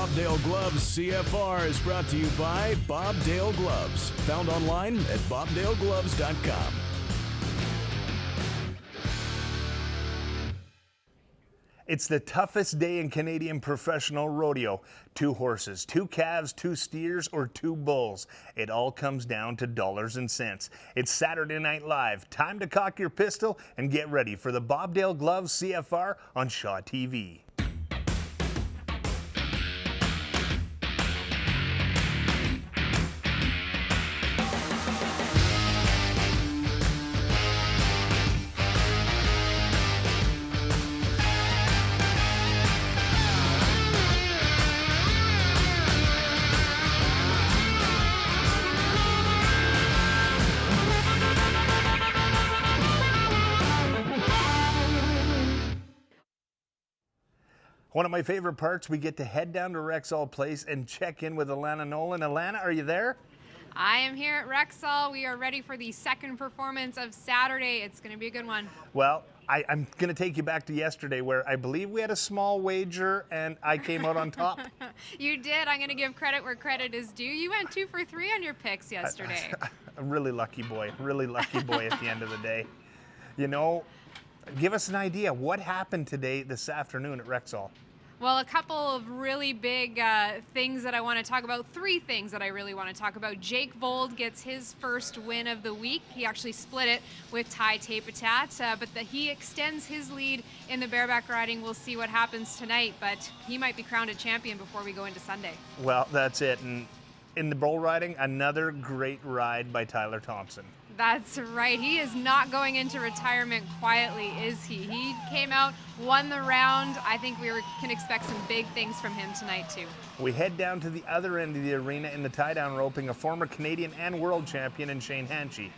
Bobdale Gloves CFR is brought to you by Bobdale Gloves. Found online at bobdalegloves.com. It's the toughest day in Canadian professional rodeo. 2 horses, 2 calves, 2 steers, or 2 bulls. It all comes down to dollars and cents. It's Saturday Night Live. Time to cock your pistol and get ready for the Bobdale Gloves CFR on Shaw TV. One of my favorite parts, we get to head down to Rexall Place and check in with Alana Nolan. Alana, are you there? I am here at Rexall. We are ready for the second performance of Saturday. It's going to be a good one. Well, I'm going to take you back to yesterday where I believe we had a small wager and I came out on top. You did. I'm going to give credit where credit is due. You went 2 for 3 on your picks yesterday. A really lucky boy at the end of the day. You know, give us an idea. What happened this afternoon at Rexall? Well, a couple of really big things that I want to talk about. 3 things that I really want to talk about. Jake Vold gets his first win of the week. He actually split it with Ty Tapetat, but he extends his lead in the bareback riding. We'll see what happens tonight, but he might be crowned a champion before we go into Sunday. Well, that's it. And in the bull riding, another great ride by Tyler Thompson. That's right. He is not going into retirement quietly, is he? He came out, won the round. I think can expect some big things from him tonight, too. We head down to the other end of the arena in the tie-down roping, a former Canadian and world champion in Shane Hanchey.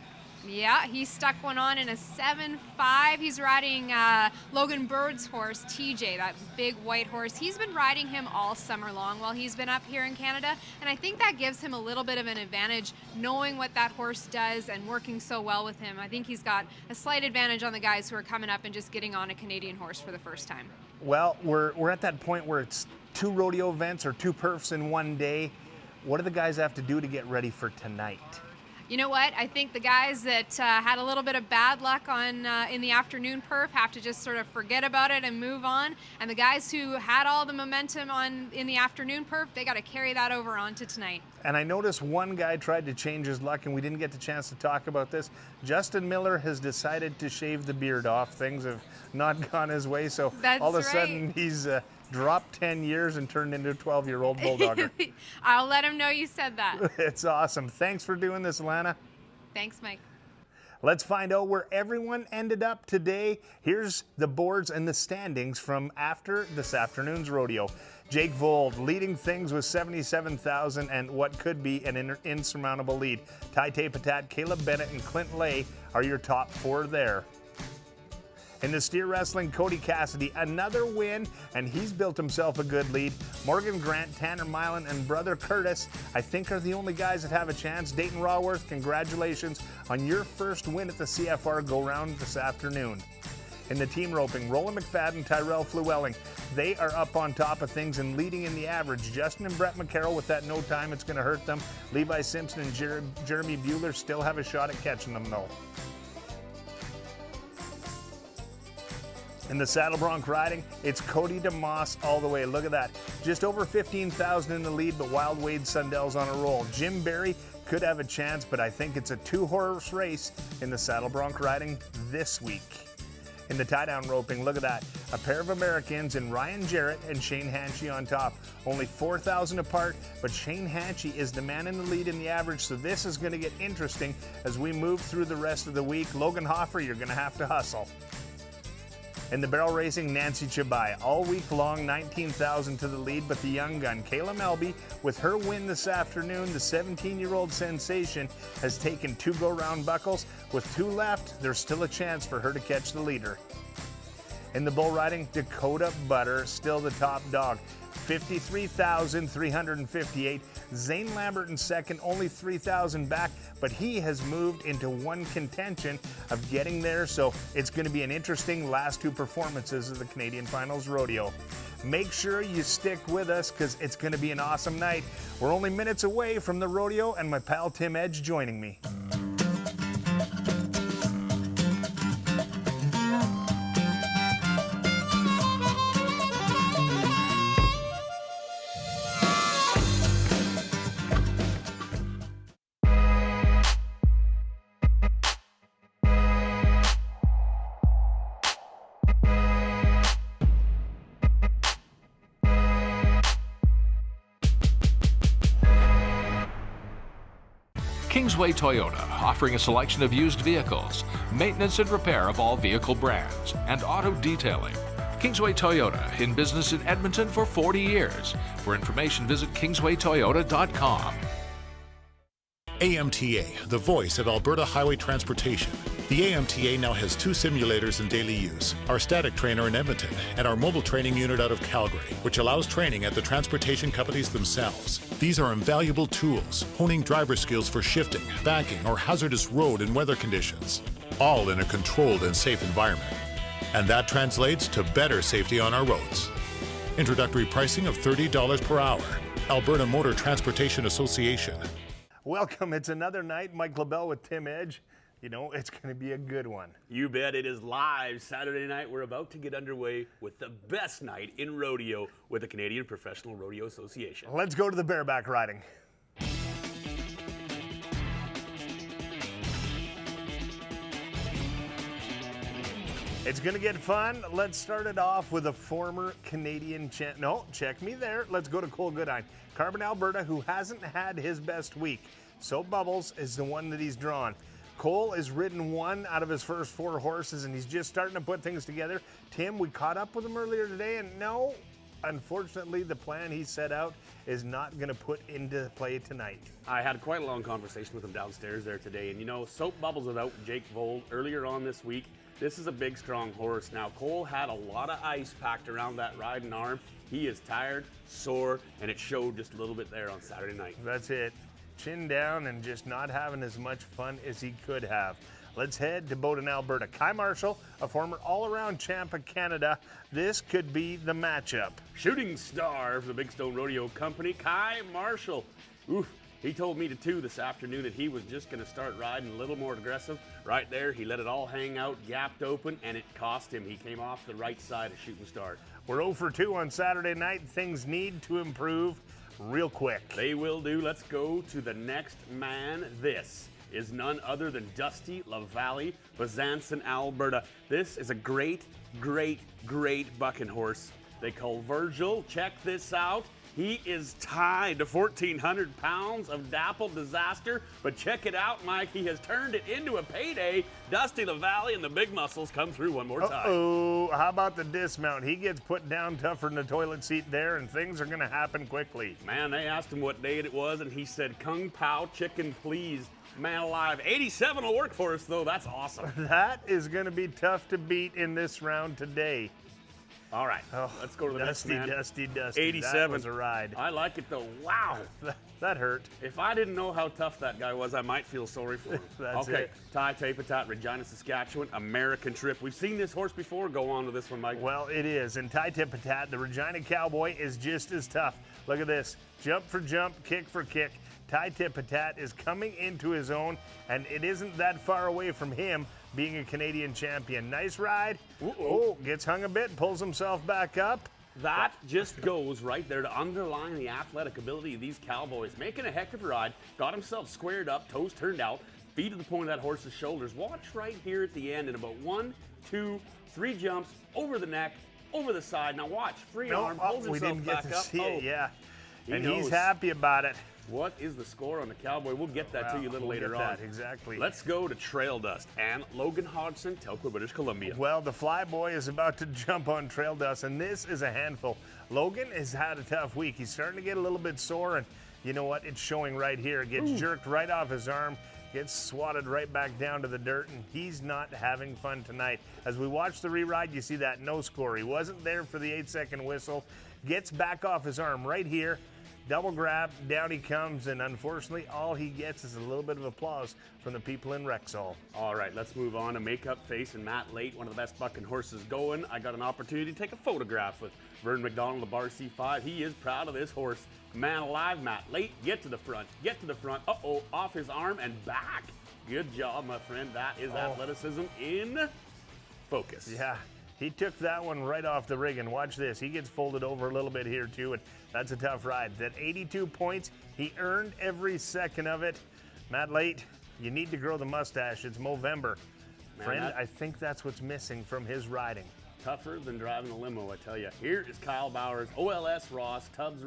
Yeah, he stuck one on in a 7-5. He's riding Logan Bird's horse, TJ, that big white horse. He's been riding him all summer long while he's been up here in Canada, and I think that gives him a little bit of an advantage knowing what that horse does and working so well with him. I think he's got a slight advantage on the guys who are coming up and just getting on a Canadian horse for the first time. Well, we're at that point where it's 2 rodeo events or 2 perfs in one day. What do the guys have to do to get ready for tonight? You know what? I think the guys that had a little bit of bad luck on in the afternoon perf have to just sort of forget about it and move on. And the guys who had all the momentum in the afternoon perf, they got to carry that over onto tonight. And I noticed one guy tried to change his luck, and we didn't get the chance to talk about this. Justin Miller has decided to shave the beard off. Things have not gone his way, so all of a sudden he's dropped 10 years and turned into a 12-year-old bulldogger. I'll let him know you said that. It's awesome. Thanks for doing this, Alana. Thanks, Mike. Let's find out where everyone ended up today. Here's the boards and the standings from after this afternoon's rodeo. Jake Vold leading things with 77,000 and what could be an insurmountable lead. Ty Tapetat, Caleb Bennett, and Clint Lay are your top 4 there. In the steer wrestling, Cody Cassidy, another win, and he's built himself a good lead. Morgan Grant, Tanner Milan, and brother Curtis, I think, are the only guys that have a chance. Dayton Raworth, congratulations on your first win at the CFR go-round this afternoon. In the team roping, Roland McFadden, Tyrell Flewelling, they are up on top of things and leading in the average. Justin and Brett McCarroll with that no time, it's going to hurt them. Levi Simpson and Jeremy Bueller still have a shot at catching them, though. In the saddle bronc riding, it's Cody DeMoss all the way. Look at that. Just over 15,000 in the lead, but Wild Wade Sundell's on a roll. Jim Barry could have a chance, but I think it's a 2-horse race in the saddle bronc riding this week. In the tie-down roping, look at that. A pair of Americans in Ryan Jarrett and Shane Hanchey on top. Only 4,000 apart, but Shane Hanchey is the man in the lead in the average, so this is going to get interesting as we move through the rest of the week. Logan Hoffer, you're going to have to hustle. In the barrel racing, Nancy Chabai, all week long, 19,000 to the lead, but the young gun, Kayla Melby, with her win this afternoon, the 17-year-old sensation, has taken 2 go-round buckles. With 2 left, there's still a chance for her to catch the leader. In the bull riding, Dakota Butter still the top dog. 53,358. Zane Lambert in second, only 3,000 back, but he has moved into one contention of getting there, so it's going to be an interesting last two performances of the Canadian Finals Rodeo. Make sure you stick with us because it's going to be an awesome night. We're only minutes away from the rodeo and my pal Tim Edge joining me. Kingsway Toyota, offering a selection of used vehicles, maintenance and repair of all vehicle brands, and auto detailing. Kingsway Toyota, in business in Edmonton for 40 years. For information, visit kingswaytoyota.com. AMTA, the voice of Alberta highway transportation. The AMTA now has 2 simulators in daily use, our static trainer in Edmonton and our mobile training unit out of Calgary, which allows training at the transportation companies themselves. These are invaluable tools, honing driver skills for shifting, banking, or hazardous road and weather conditions, all in a controlled and safe environment. And that translates to better safety on our roads. Introductory pricing of $30 per hour. Alberta Motor Transportation Association. Welcome, it's another night. Mike LaBelle with Tim Edge. You know, it's going to be a good one. You bet. It is live Saturday night. We're about to get underway with the best night in rodeo with the Canadian Professional Rodeo Association. Let's go to the bareback riding. It's going to get fun. Let's start it off with a former Canadian champ. No, check me there. Let's go to Cole Goodine. Carbon, Alberta, who hasn't had his best week. So Bubbles is the one that he's drawn. Cole has ridden 1 out of his first 4 horses, and he's just starting to put things together. Tim, we caught up with him earlier today, and no, unfortunately, the plan he set out is not going to put into play tonight. I had quite a long conversation with him downstairs there today, and you know, Soap Bubbles without Jake Vold earlier on this week. This is a big, strong horse. Now, Cole had a lot of ice packed around that riding arm. He is tired, sore, and it showed just a little bit there on Saturday night. That's it. Chin down and just not having as much fun as he could have. Let's head to Bowden, Alberta. Kai Marshall, a former all-around champ of Canada. This could be the matchup. Shooting star for the Big Stone Rodeo Company, Kai Marshall. Oof. He told me too this afternoon that he was just going to start riding a little more aggressive. Right there, he let it all hang out, gapped open, and it cost him. He came off the right side of Shooting Star. We're 0 for 2 on Saturday night. Things need to improve real quick. They will do. Let's go to the next man. This is none other than Dusty LaValle, Bezanson, Alberta. This is a great, great, great bucking horse. They call Virgil. Check this out. He is tied to 1,400 pounds of dappled disaster, but check it out, Mike. He has turned it into a payday. Dusty LaValle and the big muscles come through one more time. Uh-oh, how about the dismount? He gets put down tougher in the toilet seat there, and things are going to happen quickly. Man, they asked him what day it was, and he said, Kung Pao chicken, please. Man alive. 87 will work for us, though. That's awesome. That is going to be tough to beat in this round today. All right, let's go to the Dusty, next man. Dusty. 87. That was a ride. I like it, though. Wow. That hurt. If I didn't know how tough that guy was, I might feel sorry for him. That's okay, it. Tai Tapatat, Regina, Saskatchewan, American trip. We've seen this horse before. Go on to this one, Mike. Well, it is. And Tai Tipatat, the Regina Cowboy, is just as tough. Look at this. Jump for jump, kick for kick. Tai Tipatat is coming into his own, and it isn't that far away from him being a Canadian champion. Nice ride. Oh, gets hung a bit, pulls himself back up. That just goes right there to underline the athletic ability of these Cowboys. Making a heck of a ride, got himself squared up, toes turned out, feet to the point of that horse's shoulders. Watch right here at the end in about 1, 2, 3 jumps over the neck, over the side. Now watch, free arm, pulls we himself didn't get back to up. see it, yeah. And knows. he's happy about it. What is the score on the Cowboy? We'll get that to you a little later on. Exactly. Let's go to Trail Dust and Logan Hodgson, Telkwa, British Columbia. Well, the Flyboy is about to jump on Trail Dust, and this is a handful. Logan has had a tough week. He's starting to get a little bit sore, and you know what? It's showing right here. It gets jerked right off his arm. gets swatted right back down to the dirt, and he's not having fun tonight. As we watch the re-ride, you see that no score. He wasn't there for the 8-second whistle. Gets back off his arm right here. Double grab, down he comes, and unfortunately, all he gets is a little bit of applause from the people in Rexall. All right, let's move on to Makeup Face and Matt Late, one of the best bucking horses going. I got an opportunity to take a photograph with Vern McDonald of Bar C5. He is proud of this horse. Man alive, Matt Late, get to the front, get to the front. Uh-oh, off his arm and back. Good job, my friend. That is athleticism in focus. Yeah. He took that one right off the rig, and watch this. He gets folded over a little bit here, too, and that's a tough ride. That 82 points, he earned every second of it. Matt Late, you need to grow the mustache. It's Movember. Friend, I think that's what's missing from his riding. Tougher than driving a limo, I tell you. Here is Kyle Bowers, OLS Ross, Tubbs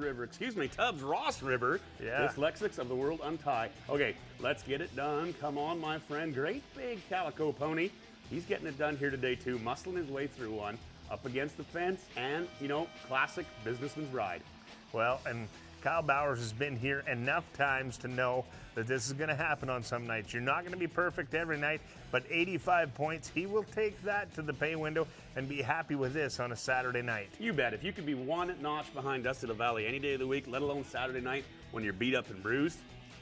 Ross River. Yeah. Dyslexics of the world untie. Okay, let's get it done. Come on, my friend. Great big calico pony. He's getting it done here today, too, muscling his way through one, up against the fence, and, you know, classic businessman's ride. Well, and Kyle Bowers has been here enough times to know that this is going to happen on some nights. You're not going to be perfect every night, but 85 points, he will take that to the pay window and be happy with this on a Saturday night. You bet. If you could be one notch behind Dusty LaValle any day of the week, let alone Saturday night when you're beat up and bruised,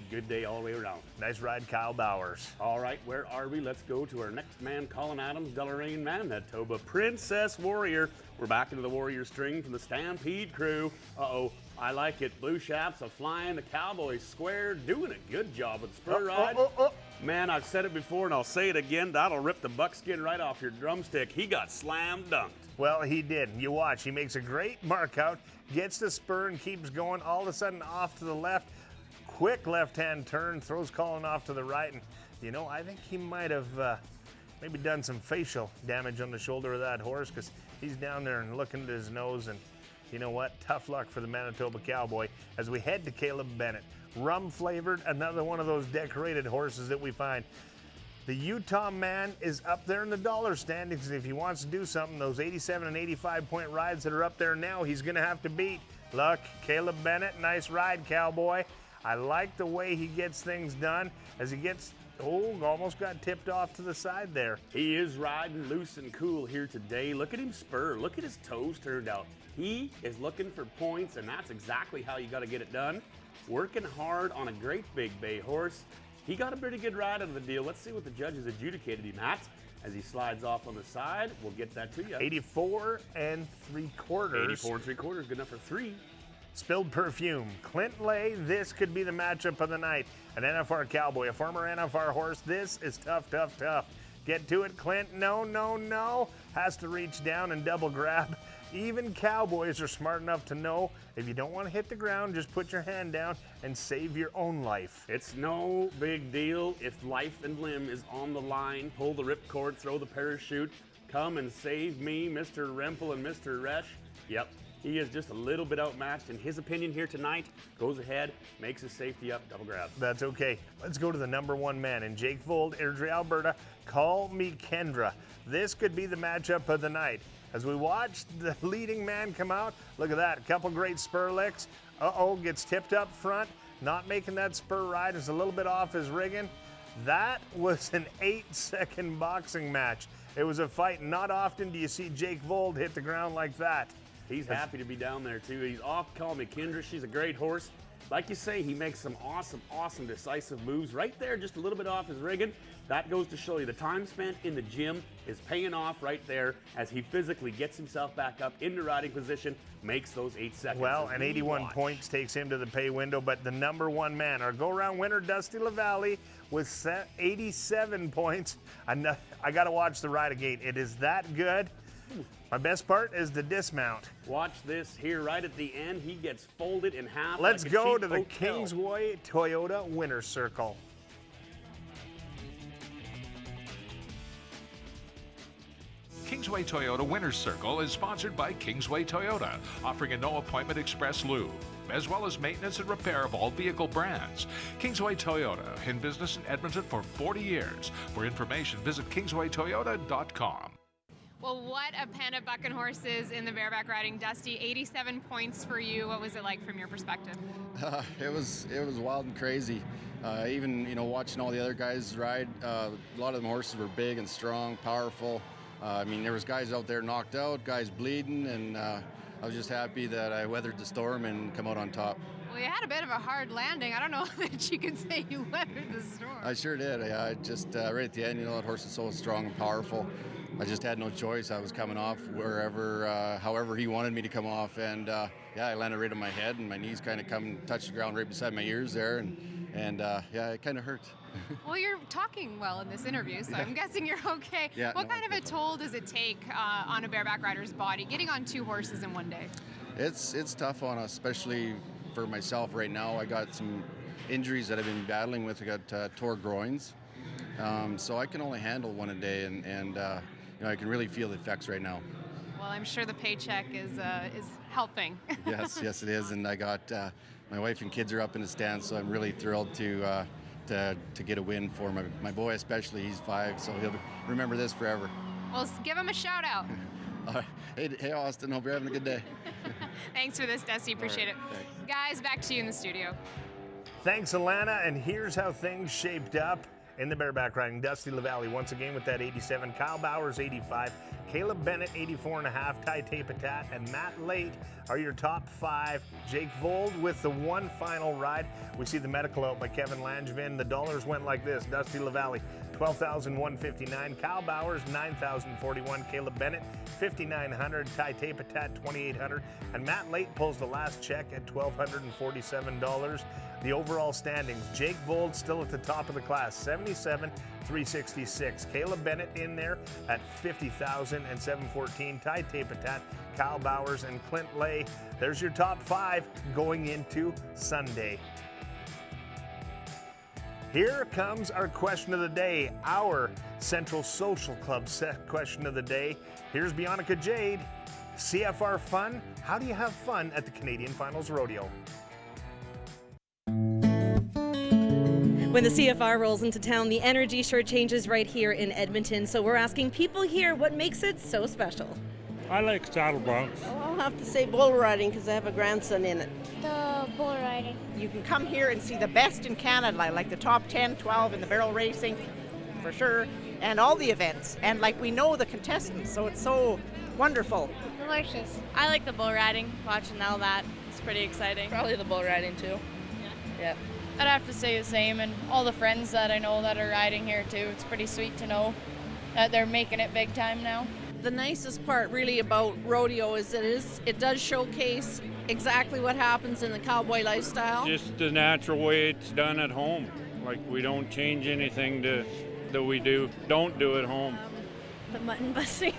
good day all the way around. Nice ride, Kyle Bowers. All right, where are we? Let's go to our next man, Colin Adams, Deloraine Manitoba, Princess Warrior. We're back into the Warrior string from the Stampede crew. Uh-oh, I like it. Blue Shaps a flying, the Cowboys square, doing a good job with the spur ride. Man, I've said it before and I'll say it again. That'll rip the buckskin right off your drumstick. He got slam dunked. Well, he did. You watch. He makes a great mark out, gets the spur and keeps going. All of a sudden off to the left. Quick left-hand turn, throws Colin off to the right, and you know, I think he might have maybe done some facial damage on the shoulder of that horse, because he's down there and looking at his nose, and you know what? Tough luck for the Manitoba Cowboy as we head to Caleb Bennett. Rum-flavored, another one of those decorated horses that we find. The Utah man is up there in the dollar standings, and if he wants to do something, those 87 and 85-point rides that are up there now, he's going to have to beat. Look, Caleb Bennett, nice ride, Cowboy. I like the way he gets things done as he gets, almost got tipped off to the side there. He is riding loose and cool here today. Look at him spur. Look at his toes turned out. He is looking for points, and that's exactly how you got to get it done. Working hard on a great big bay horse. He got a pretty good ride out of the deal. Let's see what the judges adjudicated him at as he slides off on the side. We'll get that to you. 84 3/4. 84 3/4, good enough for 3. Spilled Perfume. Clint Lay, this could be the matchup of the night. An NFR Cowboy, a former NFR horse. This is tough, tough, tough. Get to it, Clint. No, no, no. Has to reach down and double grab. Even Cowboys are smart enough to know if you don't want to hit the ground, just put your hand down and save your own life. It's no big deal if life and limb is on the line. Pull the ripcord, throw the parachute. Come and save me, Mr. Rempel and Mr. Resch. Yep. He is just a little bit outmatched in his opinion here tonight. Goes ahead, makes his safety up, double grab. That's okay. Let's go to the number one man in Jake Vold, Airdrie, Alberta. Call me Kendra. This could be the matchup of the night. As we watch the leading man come out, look at that. A couple great spur licks. Gets tipped up front. Not making that spur ride. Is a little bit off his rigging. That was an 8-second boxing match. It was a fight. Not often do you see Jake Vold hit the ground like that. He's happy to be down there, too. He's off Call Me Kendra. She's a great horse. Like you say, he makes some awesome, decisive moves right there, just a little bit off his rigging. That goes to show you the time spent in the gym is paying off right there as he physically gets himself back up into riding position, makes those 8 seconds. Well, and 81 points takes him to the pay window, but the number one man, our go-round winner, Dusty LaValle, with 87 points. I got to watch the ride again. It is that good. My best part is the dismount. Watch this here right at the end. He gets folded in half. Let's like go to the hotel. Kingsway Toyota Winner's Circle. Kingsway Toyota Winner's Circle is sponsored by Kingsway Toyota, offering a no-appointment express lube, as well as maintenance and repair of all vehicle brands. Kingsway Toyota, in business in Edmonton for 40 years. For information, visit kingswaytoyota.com. Well, what a pen of bucking horses in the bareback riding, Dusty. 87 points for you. What was it like from your perspective? It was wild and crazy. Even watching all the other guys ride, a lot of them horses were big and strong, powerful. I mean, there was guys out there knocked out, guys bleeding, and I was just happy that I weathered the storm and come out on top. Well, you had a bit of a hard landing. I don't know that you can say you weathered the storm. I sure did. I just right at the end, that horse is so strong and powerful. I just had no choice. I was coming off wherever, however he wanted me to come off, and I landed right on my head, and my knees kind of touched the ground right beside my ears there, and it kind of hurt. Well, you're talking well in this interview, so I'm guessing you're okay. Yeah, what kind of a toll does it take on a bareback rider's body, getting on 2 horses in one day? It's tough on us, especially for myself right now. I got some injuries that I've been battling with. I got tore groins, so I can only handle one a day, and I can really feel the effects right now. Well, I'm sure the paycheck is helping. Yes, it is, and I got my wife and kids are up in the stands, so I'm really thrilled to get a win for my boy, especially. He's 5, so he'll remember this forever. Well, give him a shout out. Hey, Austin, hope you're having a good day. Thanks for this, Dusty. Appreciate it. Guys, back to you in the studio. Thanks, Alana, and here's how things shaped up in the bareback riding. Dusty LaValle once again with that 87, Kyle Bowers 85, Caleb Bennett 84.5, Ty Tapetat and Matt Late are your top 5. Jake Vold with the one final ride. We see the medical out by Kevin Langevin. The dollars went like this: Dusty LaValle $12,159, Kyle Bowers $9,041, Caleb Bennett $5,900, Ty Tapetat $2,800, and Matt Late pulls the last check at $1,247. The overall standings: Jake Vold still at the top of the class, 77,366. Caleb Bennett in there at 50,714. Ty Tapetat, Kyle Bowers, and Clint Lay. There's your top 5 going into Sunday. Here comes our question of the day, our Central Social Club question of the day. Here's Bionica Jade. CFR fun? How do you have fun at the Canadian Finals Rodeo? When the CFR rolls into town, the energy sure changes right here in Edmonton. So we're asking people here what makes it so special. I like saddle broncs. Well, I'll have to say bull riding because I have a grandson in it. The bull riding. You can come here and see the best in Canada, like the top 10, 12 in the barrel racing, for sure, and all the events. And like we know the contestants, so it's so wonderful. The horses. I like the bull riding, watching all that. It's pretty exciting. Probably the bull riding too. Yeah. I'd have to say the same, and all the friends that I know that are riding here too. It's pretty sweet to know that they're making it big time now. The nicest part really about rodeo is it does showcase exactly what happens in the cowboy lifestyle. Just the natural way it's done at home. Like we don't change anything that we don't do at home. The mutton busting.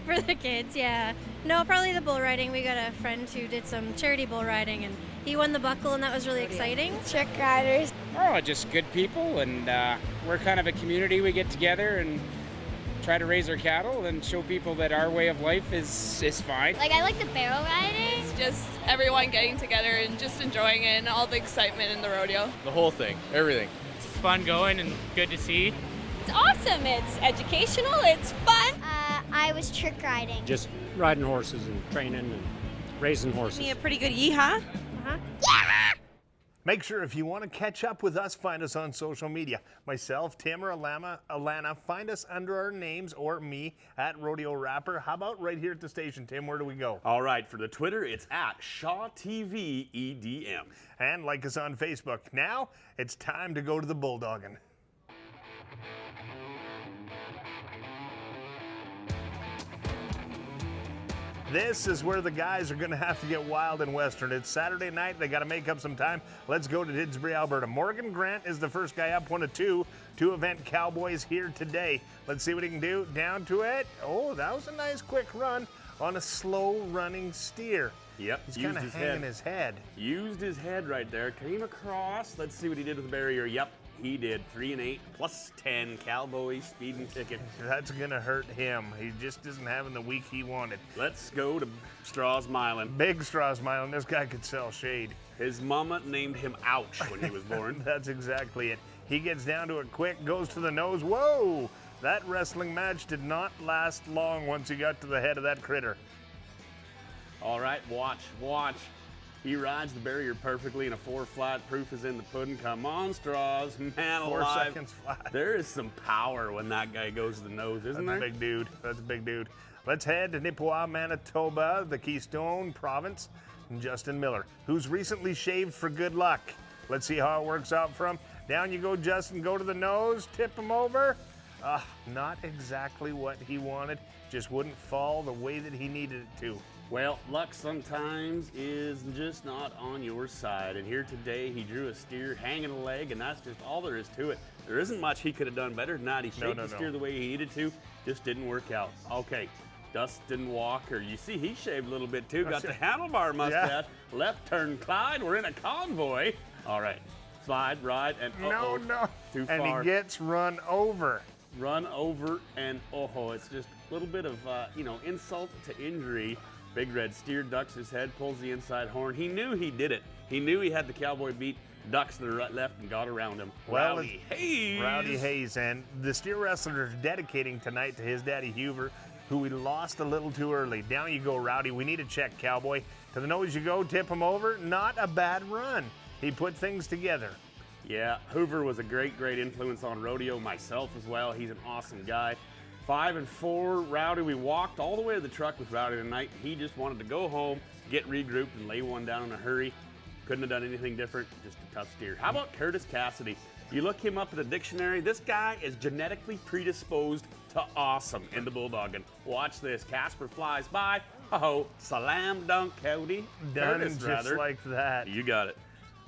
For the kids, yeah. No, probably the bull riding. We got a friend who did some charity bull riding, and he won the buckle, and that was really exciting. Trick riders. Oh, just good people, and we're kind of a community. We get together and try to raise our cattle and show people that our way of life is fine. Like, I like the barrel riding. It's just everyone getting together and just enjoying it and all the excitement in the rodeo. The whole thing, everything. It's fun going and good to see. It's awesome. It's educational. It's fun. I was trick riding. Just riding horses and training and raising horses. Me a pretty good yeehaw. Yeah! Make sure if you want to catch up with us, find us on social media. Myself, Tim, or Alana, find us under our names, or me at Rodeo Rapper. How about right here at the station, Tim? Where do we go? All right, for the Twitter, it's at Shaw TV EDM. And like us on Facebook. Now, it's time to go to the bulldogging. This is where the guys are going to have to get wild and western. It's Saturday night. They got to make up some time. Let's go to Didsbury, Alberta. Morgan Grant is the first guy up, 1-2. 2-event Cowboys here today. Let's see what he can do. Down to it. Oh, that was a nice quick run on a slow-running steer. Yep. He's kind of hanging his head. Used his head right there. Came across. Let's see what he did with the barrier. Yep. He did 3-8 plus 10 Cowboy speeding ticket. That's going to hurt him. He just isn't having the week he wanted. Let's go to Straws Milan. Big Straws Milan. This guy could sell shade. His mama named him Ouch when he was born. That's exactly it. He gets down to it quick, goes to the nose. Whoa! That wrestling match did not last long once he got to the head of that critter. All right, watch. He rides the barrier perfectly in a 4 flat. Proof is in the pudding. Come on, Straws. Man 4 alive. seconds flat. There is some power when that guy goes to the nose, isn't there? That's a big dude. That's a big dude. Let's head to Nipawin, Manitoba, the Keystone Province, and Justin Miller, who's recently shaved for good luck. Let's see how it works out for him. Down you go, Justin. Go to the nose. Tip him over. Not exactly what he wanted. Just wouldn't fall the way that he needed it to. Well, luck sometimes is just not on your side. And here today, he drew a steer hanging a leg, and that's just all there is to it. There isn't much he could have done better than that. He shaped the steer the way he needed to. Just didn't work out. Okay, Dustin Walker. You see, he shaved a little bit too. Got the handlebar mustache. Yeah. Left turn Clyde. We're in a convoy. All right. Slide, ride, and no. Too and far. And he gets run over. Run over, and it's just a little bit of, insult to injury. Big Red steer ducks his head, pulls the inside horn. He knew he did it. He knew he had the cowboy beat, ducks to the right, left, and got around him. Well, Rowdy Hayes. Rowdy Hayes, and the steer wrestler is dedicating tonight to his daddy Huber, who we lost a little too early. Down you go, Rowdy. We need a check, cowboy. To the nose you go, tip him over. Not a bad run. He put things together. Yeah, Hoover was a great influence on rodeo, myself as well. He's an awesome guy. 5 and 4, Rowdy. We walked all the way to the truck with Rowdy tonight. He just wanted to go home, get regrouped, and lay one down in a hurry. Couldn't have done anything different, just a tough steer. How about Curtis Cassidy? You look him up in the dictionary, this guy is genetically predisposed to awesome in the bulldogging. Watch this, Casper flies by. Slam dunk, Cody. Done Curtis, just rather. like that. You got it.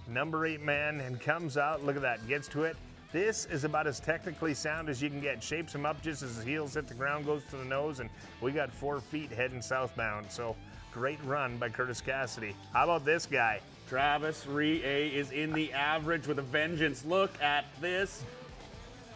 Number 8 man, and comes out, look at that, gets to it. This is about as technically sound as you can get. Shapes him up just as his heels hit the ground, goes to the nose, and we got 4 feet heading southbound. So great run by Curtis Cassidy. How about this guy? Travis Rie is in the average with a vengeance. Look at this.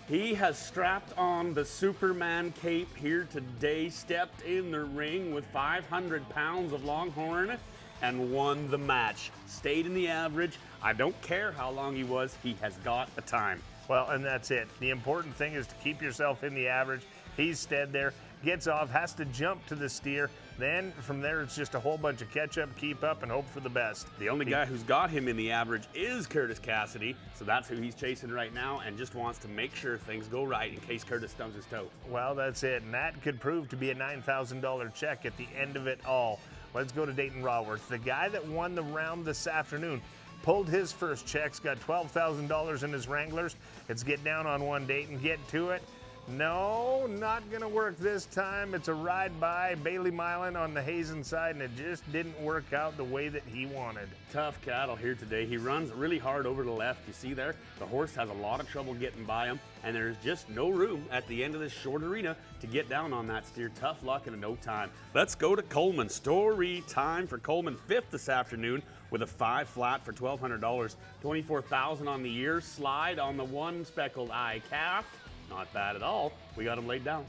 He has strapped on the Superman cape here today, stepped in the ring with 500 pounds of longhorn, and won the match. Stayed in the average. I don't care how long he was, he has got a time. Well, and that's it. The important thing is to keep yourself in the average. He's stead there, gets off, has to jump to the steer. Then from there, it's just a whole bunch of catch up, keep up, and hope for the best. The only guy who's got him in the average is Curtis Cassidy, so that's who he's chasing right now and just wants to make sure things go right in case Curtis stubs his toe. Well, that's it, and that could prove to be a $9,000 check at the end of it all. Let's go to Dayton Raworth, the guy that won the round this afternoon. Pulled his first checks, got $12,000 in his Wranglers. It's get down on one, Dayton, get to it. No, not gonna work this time. It's a ride by Bailey Milan on the Hazen side, and it just didn't work out the way that he wanted. Tough cattle here today. He runs really hard over to the left. You see there, the horse has a lot of trouble getting by him, and there's just no room at the end of this short arena to get down on that steer. Tough luck and no time. Let's go to Coleman. Story time for Coleman, 5th this afternoon with a 5 flat for $1,200. $24,000 on the year. Slide on the 1 speckled eye calf. Not bad at all. We got him laid down.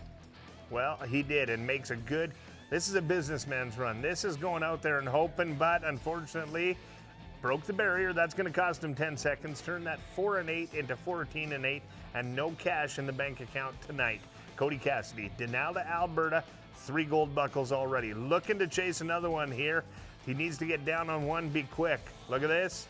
Well, he did, and makes a good, this is a businessman's run. This is going out there and hoping, but unfortunately, broke the barrier. That's going to cost him 10 seconds. Turn that 4 and 8 into 14 and 8, and no cash in the bank account tonight. Cody Cassidy, Denalda, Alberta, 3 gold buckles already. Looking to chase another one here. He needs to get down on one, be quick. Look at this.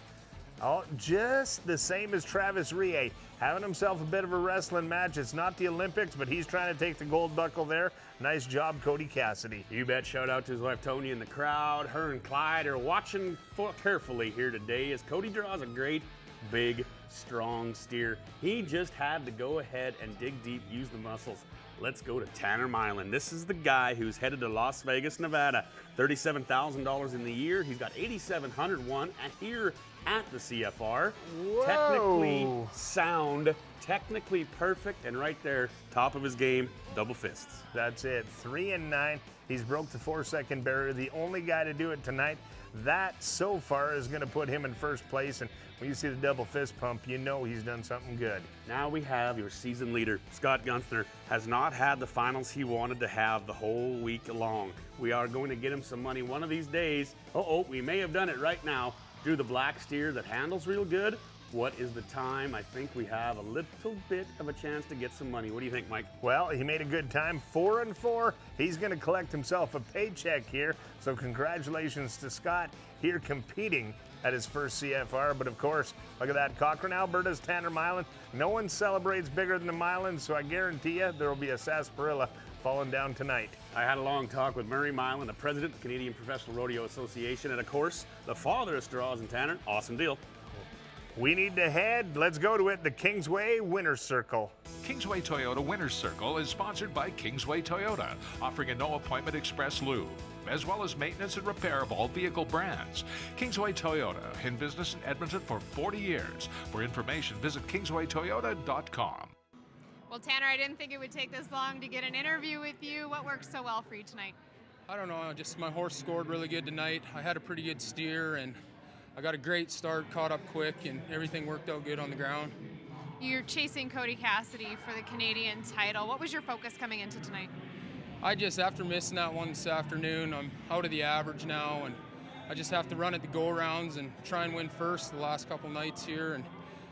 Oh, just the same as Travis Rie. Having himself a bit of a wrestling match. It's not the Olympics, but he's trying to take the gold buckle there. Nice job, Cody Cassidy. You bet. Shout out to his wife, Tony, in the crowd. Her and Clyde are watching carefully here today as Cody draws a great, big, strong steer. He just had to go ahead and dig deep, use the muscles. Let's go to Tanner Milan. This is the guy who's headed to Las Vegas, Nevada. $37,000 in the year. He's got 8,701 and here at the CFR. Whoa. Technically sound, technically perfect, and right there, top of his game, double fists. That's it, 3 and 9. He's broke the 4-second barrier. The only guy to do it tonight. That so far is going to put him in first place, and when you see the double fist pump, you know he's done something good. Now we have your season leader. Scott Gunther has not had the finals he wanted to have the whole week long. We are going to get him some money one of these days. We may have done it right now. Drew the black steer that handles real good, What is the time? I think we have a little bit of a chance to get some money. What do you think, Mike? Well, he made a good time, 4-4. He's going to collect himself a paycheck here. So congratulations to Scott here competing at his first CFR. But of course, look at that. Cochrane, Alberta's Tanner Milan. No one celebrates bigger than the Milans, so I guarantee you there will be a sarsaparilla falling down tonight. I had a long talk with Murray Milan, the president of the Canadian Professional Rodeo Association, and of course, the father of straws and Tanner. Awesome deal. We need to head. Let's go to it, the Kingsway Winner's Circle. Kingsway Toyota Winner's Circle is sponsored by Kingsway Toyota, offering a no-appointment express lube, as well as maintenance and repair of all vehicle brands. Kingsway Toyota, in business in Edmonton for 40 years. For information, visit kingswaytoyota.com. Well, Tanner, I didn't think it would take this long to get an interview with you. What worked so well for you tonight? I don't know, just my horse scored really good tonight. I had a pretty good steer and I got a great start, caught up quick, and everything worked out good on the ground. You're chasing Cody Cassidy for the Canadian title. What was your focus coming into tonight? After missing that one this afternoon, I'm out of the average now, and I just have to run at the go-rounds and try and win first the last couple nights here and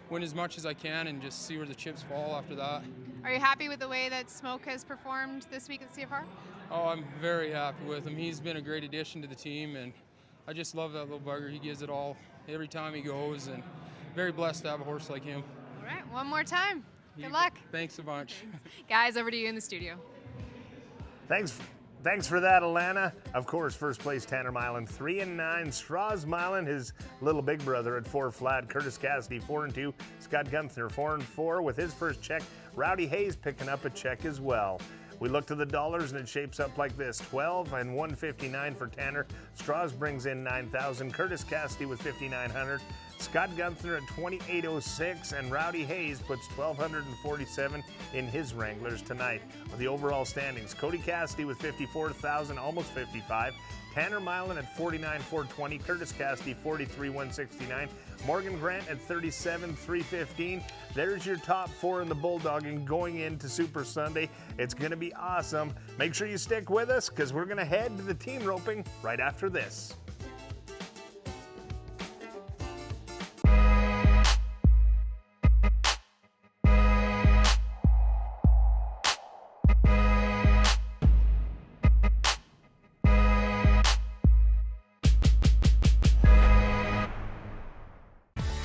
win as much as I can and just see where the chips fall after that. Are you happy with the way that Smoke has performed this week at CFR? Oh, I'm very happy with him. He's been a great addition to the team, and I just love that little bugger. He gives it all every time he goes, and very blessed to have a horse like him. All right, one more time. Good luck. Thanks a bunch. Guys, over to you in the studio. Thanks for that, Alana. Of course, first place Tanner Milan, 3-9. Straws Milan, his little big brother at 4 flat. Curtis Cassidy, 4-2. Scott Gunther, 4-4 with his first check. Rowdy Hayes picking up a check as well. We look to the dollars and it shapes up like this: 12 and 159 for Tanner. Straws brings in 9,000. Curtis Cassidy with 5,900. Scott Gunther at 2,806, and Rowdy Hayes puts 1,247 in his Wranglers tonight. With the overall standings, Cody Cassidy with 54,000, almost 55. Tanner Milan at 49,420. Curtis Cassidy 43,169. Morgan Grant at 37,315. There's your top 4 in the Bulldogging going into Super Sunday. It's going to be awesome. Make sure you stick with us because we're going to head to the team roping right after this.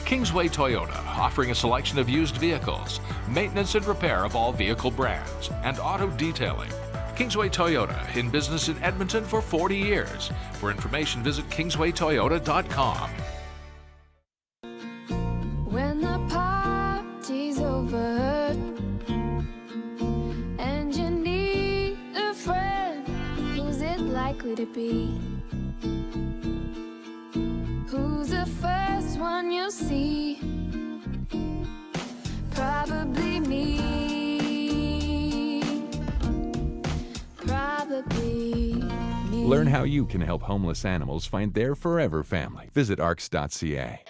Kingsway Toyota, offering a selection of used vehicles, maintenance and repair of all vehicle brands, and auto detailing. Kingsway Toyota, in business in Edmonton for 40 years. For information, visit kingswaytoyota.com. When the party's over and you need a friend, who's it likely to be? Who's the first one you'll see? Probably me. Probably me. Learn how you can help homeless animals find their forever family. Visit arcs.ca.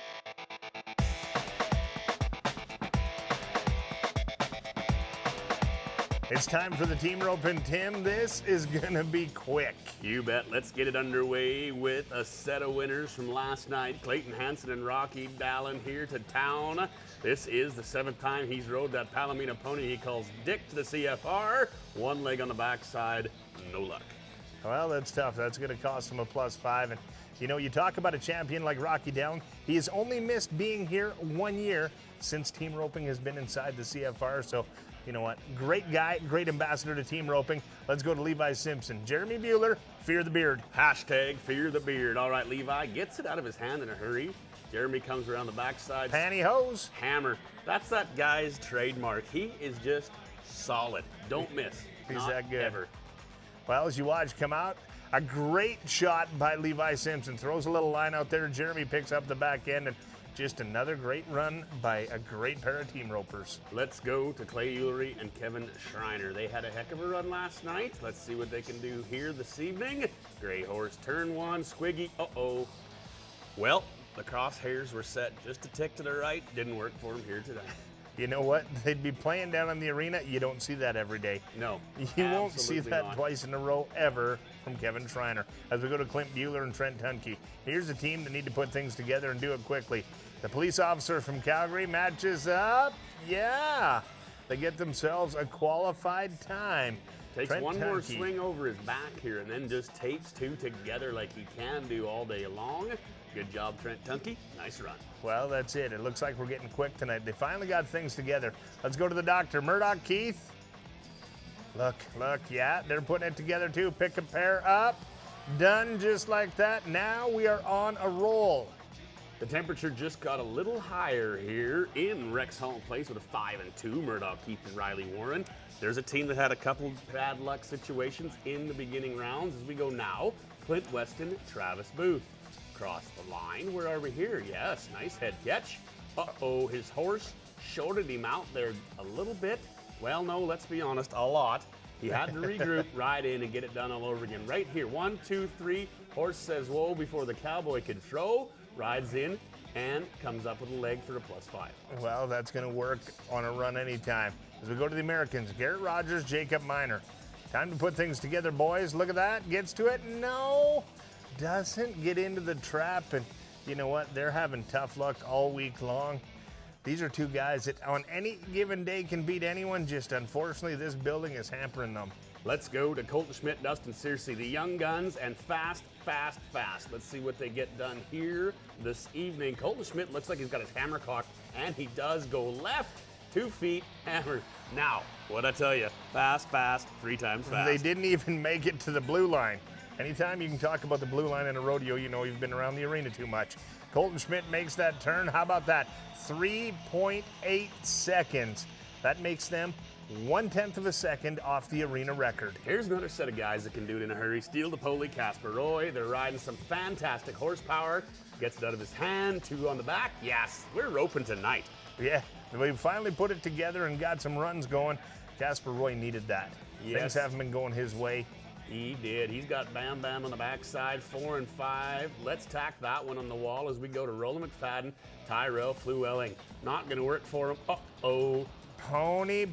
It's time for the team rope, and Tim, this is gonna be quick. You bet. Let's get it underway with a set of winners from last night. Clayton Hansen and Rocky Dallin here to town. This is the 7th time he's rode that Palomino pony he calls Dick to the CFR. One leg on the backside, no luck. Well, that's tough. That's gonna cost him a +5. And you know, you talk about a champion like Rocky Dallin. He has only missed being here 1 year since team roping has been inside the CFR. So, you know what? Great guy, great ambassador to team roping. Let's go to Levi Simpson. Jeremy Bueller, fear the beard. Hashtag fear the beard. All right, Levi gets it out of his hand in a hurry. Jeremy comes around the backside. Pantyhose. Hammer. That's that guy's trademark. He is just solid. Don't miss. He's Not that good. Ever. Well, as you watch come out, a great shot by Levi Simpson. Throws a little line out there. Jeremy picks up the back end, and just another great run by a great pair of team ropers. Let's go to Clay Eulery and Kevin Schreiner. They had a heck of a run last night. Let's see what they can do here this evening. Gray horse, turn 1, Squiggy. Uh-oh. Well, the crosshairs were set just a tick to the right. Didn't work for him here today. You know what? They'd be playing down in the arena. You don't see that every day. No. You won't see that not. twice in a row ever from Kevin Schreiner. As we go to Clint Bueller and Trent Tunke, here's a team that need to put things together and do it quickly. The police officer from Calgary matches up. Yeah, they get themselves a qualified time. Takes Trent one more Tunke. swing over his back here and then just tapes two together like he can do all day long. Good job, Trent Tunke. Nice run. Well, that's it. It looks like we're getting quick tonight. They finally got things together. Let's go to the doctor. Murdoch Keith. Look, yeah, they're putting it together too. Pick a pair up. Done just like that. Now we are on a roll. The temperature just got a little higher here in Rexall Place with a 5-2. Murdoch Keith and Riley Warren. There's a team that had a couple bad luck situations in the beginning rounds. As we go now, Clint Weston, Travis Booth. Across the line, where are we here? Yes, nice head catch. Uh-oh, his horse shorted him out there a little bit. Well, no, let's be honest, a lot. He had to regroup, ride in, and get it done all over again. Right here, 1, 2, 3. Horse says whoa before the cowboy could throw, rides in, and comes up with a leg for a +5. Well, that's going to work on a run anytime. As we go to the Americans, Garrett Rogers, Jacob Miner. Time to put things together, boys. Look at that. Gets to it. No. Doesn't get into the trap. And you know what? They're having tough luck all week long. These are two guys that on any given day can beat anyone. Just unfortunately, this building is hampering them. Let's go to Colton Schmidt, Dustin Searcy, the young guns, and fast. Let's see what they get done here this evening. Colton Schmidt looks like he's got his hammer cocked, and he does go left. 2 feet, hammer. Now, what'd I tell you? Fast, 3 times fast. They didn't even make it to the blue line. Anytime you can talk about the blue line in a rodeo, you know you've been around the arena too much. Colton Schmidt makes that turn. How about that? 3.8 seconds. That makes them 1/10 of a second off the arena record. Here's another set of guys that can do it in a hurry. Steel DePoli, Casper Roy. They're riding some fantastic horsepower. Gets it out of his hand. 2 on the back. Yes, we're roping tonight. Yeah, we finally put it together and got some runs going. Casper Roy needed that. Yes. Things haven't been going his way. He did. He's got Bam Bam on the backside, 4 and 5. Let's tack that one on the wall as we go to Roland McFadden, Tyrell Fluelling. Not going to work for him. Uh-oh. Pony,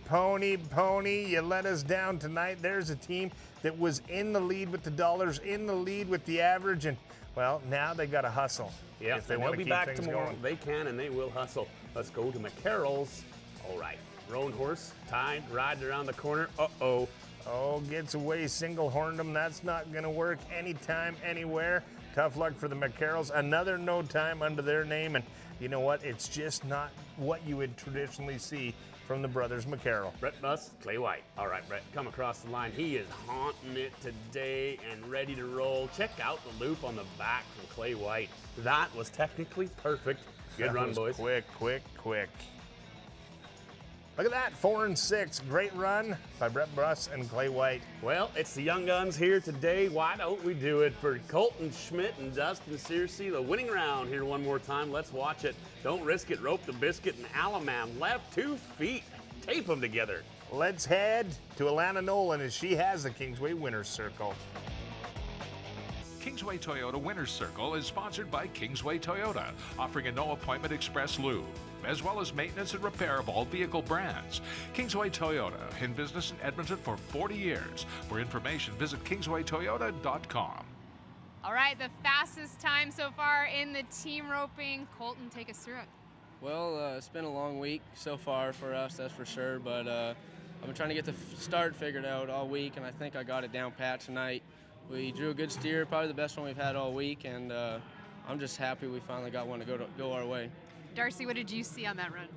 you let us down tonight. There's a team that was in the lead with the dollars, in the lead with the average, and, well, now they got to hustle. Yeah, if they want to be keep back things tomorrow. going. They can, and they will hustle. Let's go to McCarroll's. All right. Roan horse, tied, riding around the corner. Uh-oh. Oh, gets away, single-horned him. That's not going to work anytime, anywhere. Tough luck for the McCarrolls. Another no time under their name, and you know what? It's just not what you would traditionally see from the brothers McCarroll. Brett Buss, Clay White. All right, Brett, come across the line. He is haunting it today and ready to roll. Check out the loop on the back from Clay White. That was technically perfect. Good run, boys. Quick. Look at that, 4 and 6. Great run by Brett Buss and Clay White. Well, it's the young guns here today. Why don't we do it for Colton Schmidt and Dustin Searcy? The winning round here one more time. Let's watch it. Don't risk it. Rope the biscuit and Alamam left 2 feet. Tape them together. Let's head to Alana Nolan as she has the Kingsway Winners Circle. Kingsway Toyota Winners Circle is sponsored by Kingsway Toyota, offering a no-appointment express lube, as well as maintenance and repair of all vehicle brands. Kingsway Toyota, in business in Edmonton for 40 years. For information, visit kingswaytoyota.com. All right, the fastest time so far in the team roping. Colton, take us through it. Well, it's been a long week so far for us, that's for sure, but I've been trying to get the start figured out all week, and I think I got it down pat tonight. We drew a good steer, probably the best one we've had all week, and I'm just happy we finally got one to go our way. Darcy, what did you see on that run?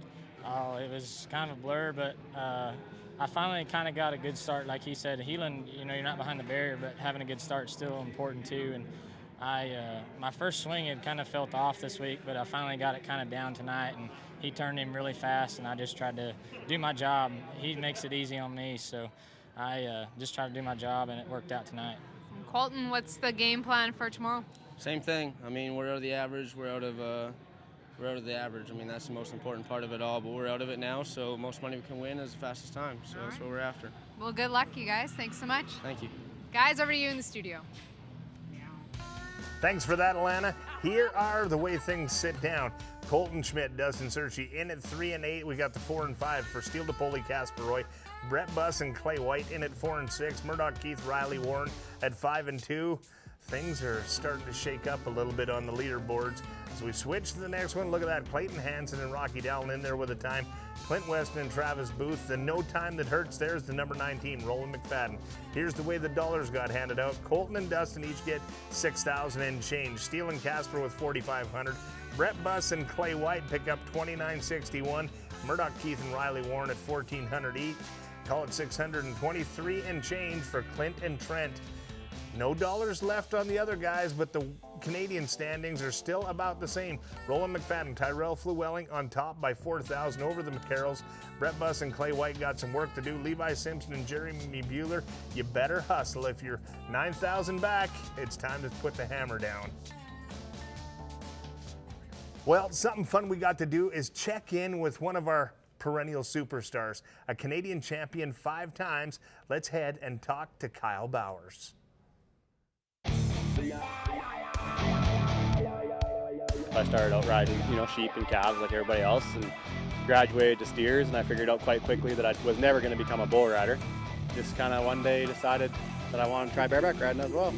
Oh, it was kind of a blur, but I finally kind of got a good start. Like he said, heeling, you know, you're not behind the barrier, but having a good start is still important too. And my first swing had kind of felt off this week, but I finally got it kind of down tonight, and he turned him really fast, and I just tried to do my job. He makes it easy on me, so I just tried to do my job, and it worked out tonight. Colton, what's the game plan for tomorrow? Same thing. I mean, we're out of the average. We're out of the average. I mean, that's the most important part of it all, but we're out of it now, so most money we can win is the fastest time, so that's what we're after. Well, good luck, you guys. Thanks so much. Thank you. Guys, over to you in the studio. Thanks for that, Alana. Here are the way things sit down. Colton Schmidt, Dustin Searchy in at 3 and 8. We got the 4 and 5 for Steele DePoli, Casper Roy, Brett Buss and Clay White in at 4 and 6. Murdoch, Keith, Riley, Warren at 5 and 2. Things are starting to shake up a little bit on the leaderboards. As we switch to the next one, look at that. Clayton Hansen and Rocky Dowell in there with a time. Clint Weston and Travis Booth. The no time that hurts there is the number 19, Roland McFadden. Here's the way the dollars got handed out. Colton and Dustin each get $6,000 and change. Steele and Casper with $4,500. Brett Buss and Clay White pick up $29.61. Murdoch, Keith, and Riley Warren at $1,400 each. Call it $623 and change for Clint and Trent. No dollars left on the other guys, but the Canadian standings are still about the same. Roland McFadden, Tyrell Flewelling on top by $4,000 over the McCarrolls. Brett Buss and Clay White got some work to do. Levi Simpson and Jeremy Bueller, you better hustle. If you're $9,000 back, it's time to put the hammer down. Well, something fun we got to do is check in with one of our perennial superstars, a Canadian champion 5 times. Let's head and talk to Kyle Bowers. I started out riding, sheep and calves like everybody else, and graduated to steers, and I figured out quite quickly that I was never going to become a bull rider. Just kind of one day decided that I wanted to try bareback riding as well.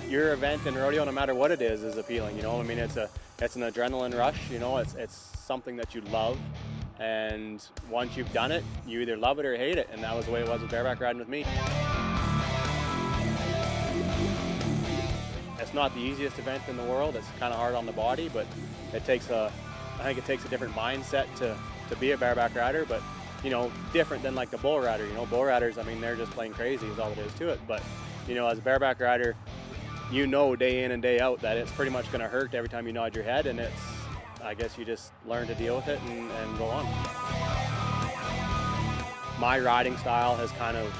Your event in rodeo, no matter what it is appealing. It's an adrenaline rush. It's something that you love, and once you've done it, you either love it or hate it, and that was the way it was with bareback riding with me. It's not the easiest event in the world. It's kind of hard on the body, but I think it takes a different mindset to be a bareback rider, but different than like the bull rider. Bull riders, they're just plain crazy is all it is to it. But as a bareback rider, day in and day out that it's pretty much going to hurt every time you nod your head, and I guess you just learn to deal with it and go on. My riding style has kind of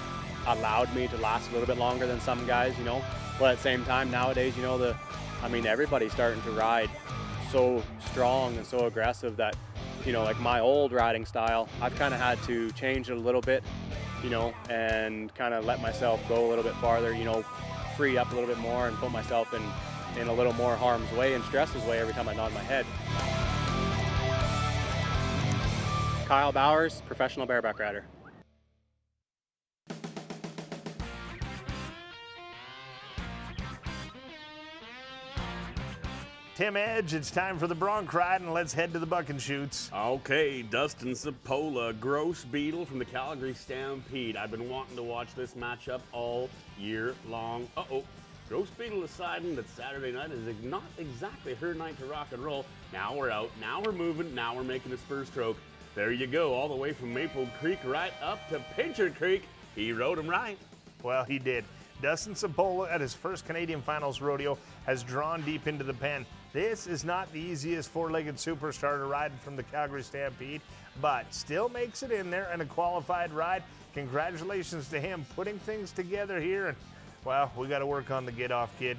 allowed me to last a little bit longer than some guys, but at the same time nowadays, everybody's starting to ride so strong and so aggressive that, like my old riding style, I've kind of had to change it a little bit, and kind of let myself go a little bit farther, free up a little bit more and put myself in a little more harm's way and stress's way every time I nod my head. Kyle Bowers, professional bareback rider. Tim Edge, it's time for the bronc ride, and let's head to the buck and shoots. Okay, Dustin Sapola, Gross Beetle from the Calgary Stampede. I've been wanting to watch this matchup all year long. Gross Beetle deciding that Saturday night is not exactly her night to rock and roll. Now we're out, now we're moving, now we're making a spur stroke. There you go, all the way from Maple Creek right up to Pincher Creek. He rode him right. Well, he did. Dustin Sapola at his first Canadian Finals rodeo has drawn deep into the pen. This is not the easiest four-legged superstar to ride from the Calgary Stampede, but still makes it in there and a qualified ride. Congratulations to him putting things together here, and well, we got to work on the get-off, kid.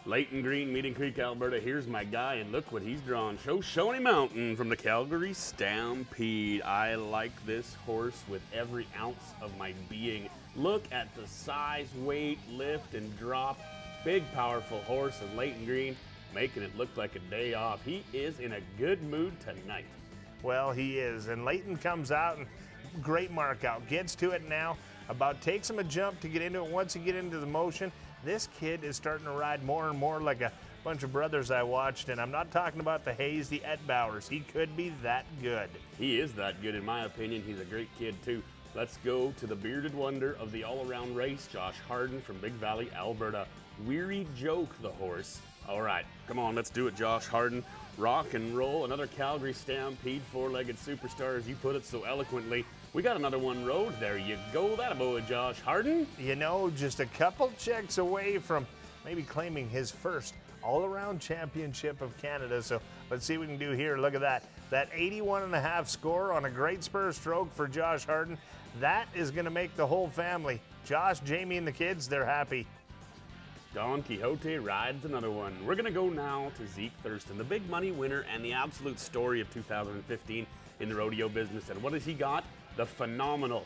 Leighton Green, Meeting Creek, Alberta. Here's my guy, and look what he's drawn. Shoshone Mountain from the Calgary Stampede. I like this horse with every ounce of my being. Look at the size, weight, lift, and drop. Big, powerful horse, and Leighton Green making it look like a day off. He is in a good mood tonight. Well, he is, and Leighton comes out, and great mark out. Gets to it now. About takes him a jump to get into it. Once you get into the motion, this kid is starting to ride more and more like a bunch of brothers I watched, and I'm not talking about the Hayes, the Ed Bowers. He could be that good. He is that good, in my opinion. He's a great kid, too. Let's go to the bearded wonder of the all-around race, Josh Harden from Big Valley, Alberta. Weary Joke, the horse. All right, come on, let's do it, Josh Harden. Rock and roll, another Calgary Stampede, four-legged superstar, as you put it so eloquently. We got another one rode. There you go, that boy, Josh Harden. Just a couple checks away from maybe claiming his first all-around championship of Canada. So let's see what we can do here. Look at that. That 81.5 score on a great spur stroke for Josh Harden. That is going to make the whole family. Josh, Jamie, and the kids, they're happy. Don Quixote rides another one. We're going to go now to Zeke Thurston, the big money winner and the absolute story of 2015 in the rodeo business. And what has he got? The phenomenal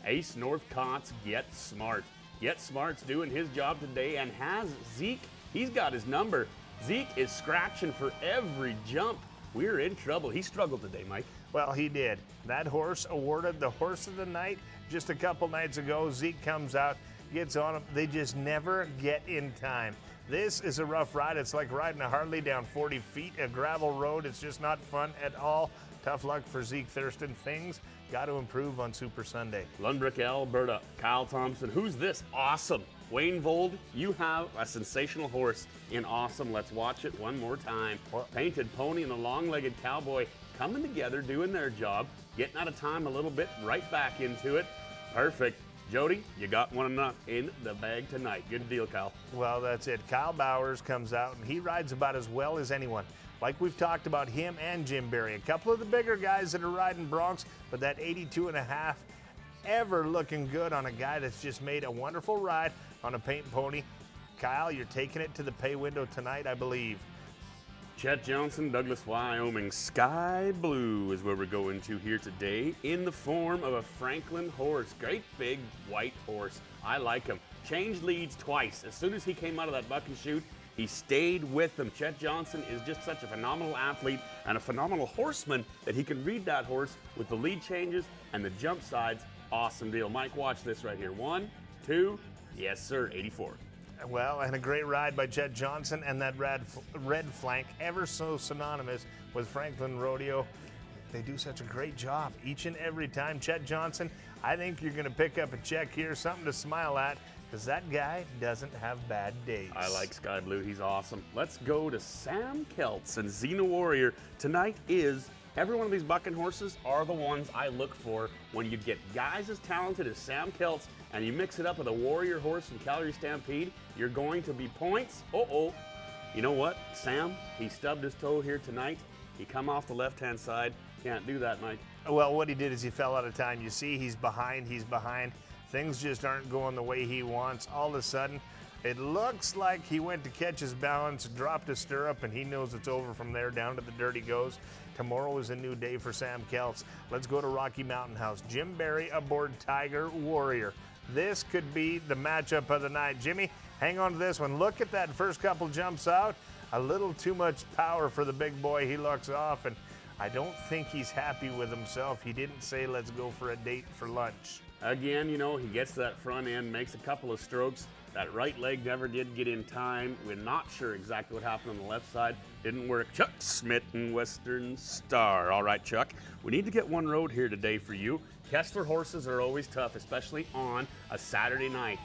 Ace Northcott's Get Smart. Yet Smart's doing his job today and has Zeke. He's got his number. Zeke is scratching for every jump. We're in trouble. He struggled today, Mike. Well, he did. That horse awarded the horse of the night just a couple nights ago. Zeke comes out, gets on him. They just never get in time. This is a rough ride. It's like riding a Harley down 40 feet, a gravel road. It's just not fun at all. Tough luck for Zeke Thurston. Things got to improve on Super Sunday. Lundbrook, Alberta. Kyle Thompson. Who's this? Awesome. Wayne Vold, you have a sensational horse in Awesome. Let's watch it one more time. Painted Pony and the long-legged cowboy coming together, doing their job, getting out of time a little bit, right back into it. Perfect. Jody, you got one in the bag tonight. Good deal, Kyle. Well, that's it. Kyle Bowers comes out, and he rides about as well as anyone. Like we've talked about him and Jim Barry, a couple of the bigger guys that are riding broncs, but that 82.5 ever looking good on a guy that's just made a wonderful ride on a paint pony. Kyle, you're taking it to the pay window tonight, I believe. Chet Johnson, Douglas, Wyoming. Sky Blue is where we're going to here today in the form of a Franklin horse. Great big white horse. I like him. Changed leads twice. As soon as he came out of that buck and shoot, he stayed with them. Chet Johnson is just such a phenomenal athlete and a phenomenal horseman that he can read that horse with the lead changes and the jump sides. Awesome deal. Mike, watch this right here. 1, 2, yes, sir, 84. Well, and a great ride by Chet Johnson, and that red flank, ever so synonymous with Franklin Rodeo. They do such a great job each and every time. Chet Johnson, I think you're going to pick up a check here, something to smile at, because that guy doesn't have bad days. I like Sky Blue. He's awesome. Let's go to Sam Kelts and Xena Warrior. Tonight is every one of these bucking horses are the ones I look for when you get guys as talented as Sam Kelts and you mix it up with a Warrior horse from Calgary Stampede. You're going to be points. You know what? Sam, he stubbed his toe here tonight. He come off the left-hand side. Can't do that, Mike. Well, what he did is he fell out of time. You see, he's behind. Things just aren't going the way he wants. All of a sudden, it looks like he went to catch his balance, dropped a stirrup, and he knows it's over from there. Down to the dirt he goes. Tomorrow is a new day for Sam Kelts. Let's go to Rocky Mountain House. Jim Barry aboard Tiger Warrior. This could be the matchup of the night. Jimmy, hang on to this one. Look at that first couple jumps out. A little too much power for the big boy. He looks off, and I don't think he's happy with himself. He didn't say, let's go for a date for lunch. Again, you know, he gets to that front end, makes a couple of strokes. That right leg never did get in time. We're not sure exactly what happened on the left side. Didn't work. Chuck Smith and Western Star. All right, Chuck, we need to get one road here today for you. Kessler horses are always tough, especially on a Saturday night.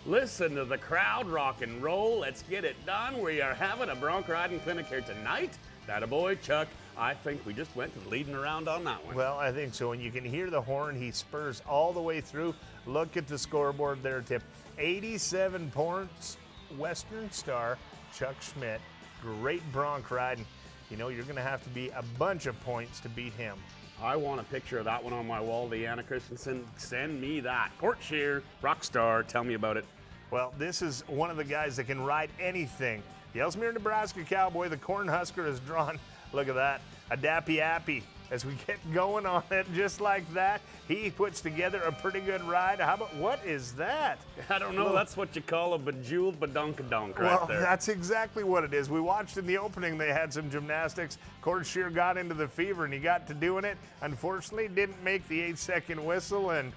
Listen to the crowd rock and roll. Let's get it done. We are having a bronc riding clinic here tonight. That a boy, Chuck. I think we just went to the leading around on that one. Well, I think so. And you can hear the horn. He spurs all the way through. Look at the scoreboard there, Tip. 87 points, Western Star, Chuck Schmidt. Great bronc riding. You know, you're going to have to be a bunch of points to beat him. I want a picture of that one on my wall, Deanna Christensen. Send me that. Court Shear, Rockstar, tell me about it. Well, this is one of the guys that can ride anything. The Ellesmere, Nebraska Cowboy, the Cornhusker is drawn. Look at that, a dappy appy. As we get going on it just like that, he puts together a pretty good ride. How about, what is that? I don't know, that's what you call a bejeweled badonkadonk right there. Well, that's exactly what it is. We watched in the opening, they had some gymnastics. Cord Shear got into the fever and he got to doing it. Unfortunately, didn't make the 8-second whistle. And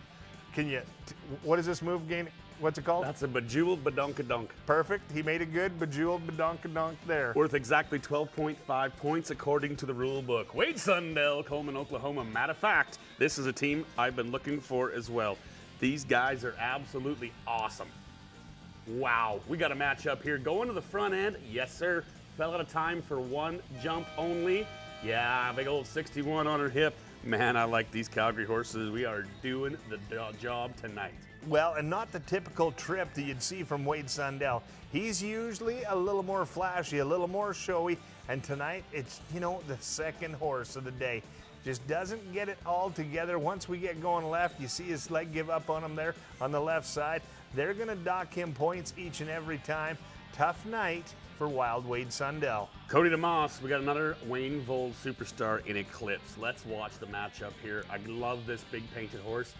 what is this move again? What's it called? That's a bejeweled badonkadonk. Perfect. He made a good bejeweled badonkadonk there. Worth exactly 12.5 points according to the rule book. Wade Sundell, Coleman, Oklahoma. Matter of fact, this is a team I've been looking for as well. These guys are absolutely awesome. Wow, we got a matchup here. Going to the front end. Yes, sir. Fell out of time for one jump only. Yeah, big old 61 on her hip. Man, I like these Calgary horses. We are doing the job tonight. Well, and not the typical trip that you'd see from Wade Sundell. He's usually a little more flashy, a little more showy, and tonight it's, you know, the second horse of the day. Just doesn't get it all together. Once we get going left, you see his leg give up on him there on the left side. They're going to dock him points each and every time. Tough night for Wild Wade Sundell. Cody DeMoss, we got another Wayne Vold superstar in Eclipse. Let's watch the matchup here. I love this big painted horse.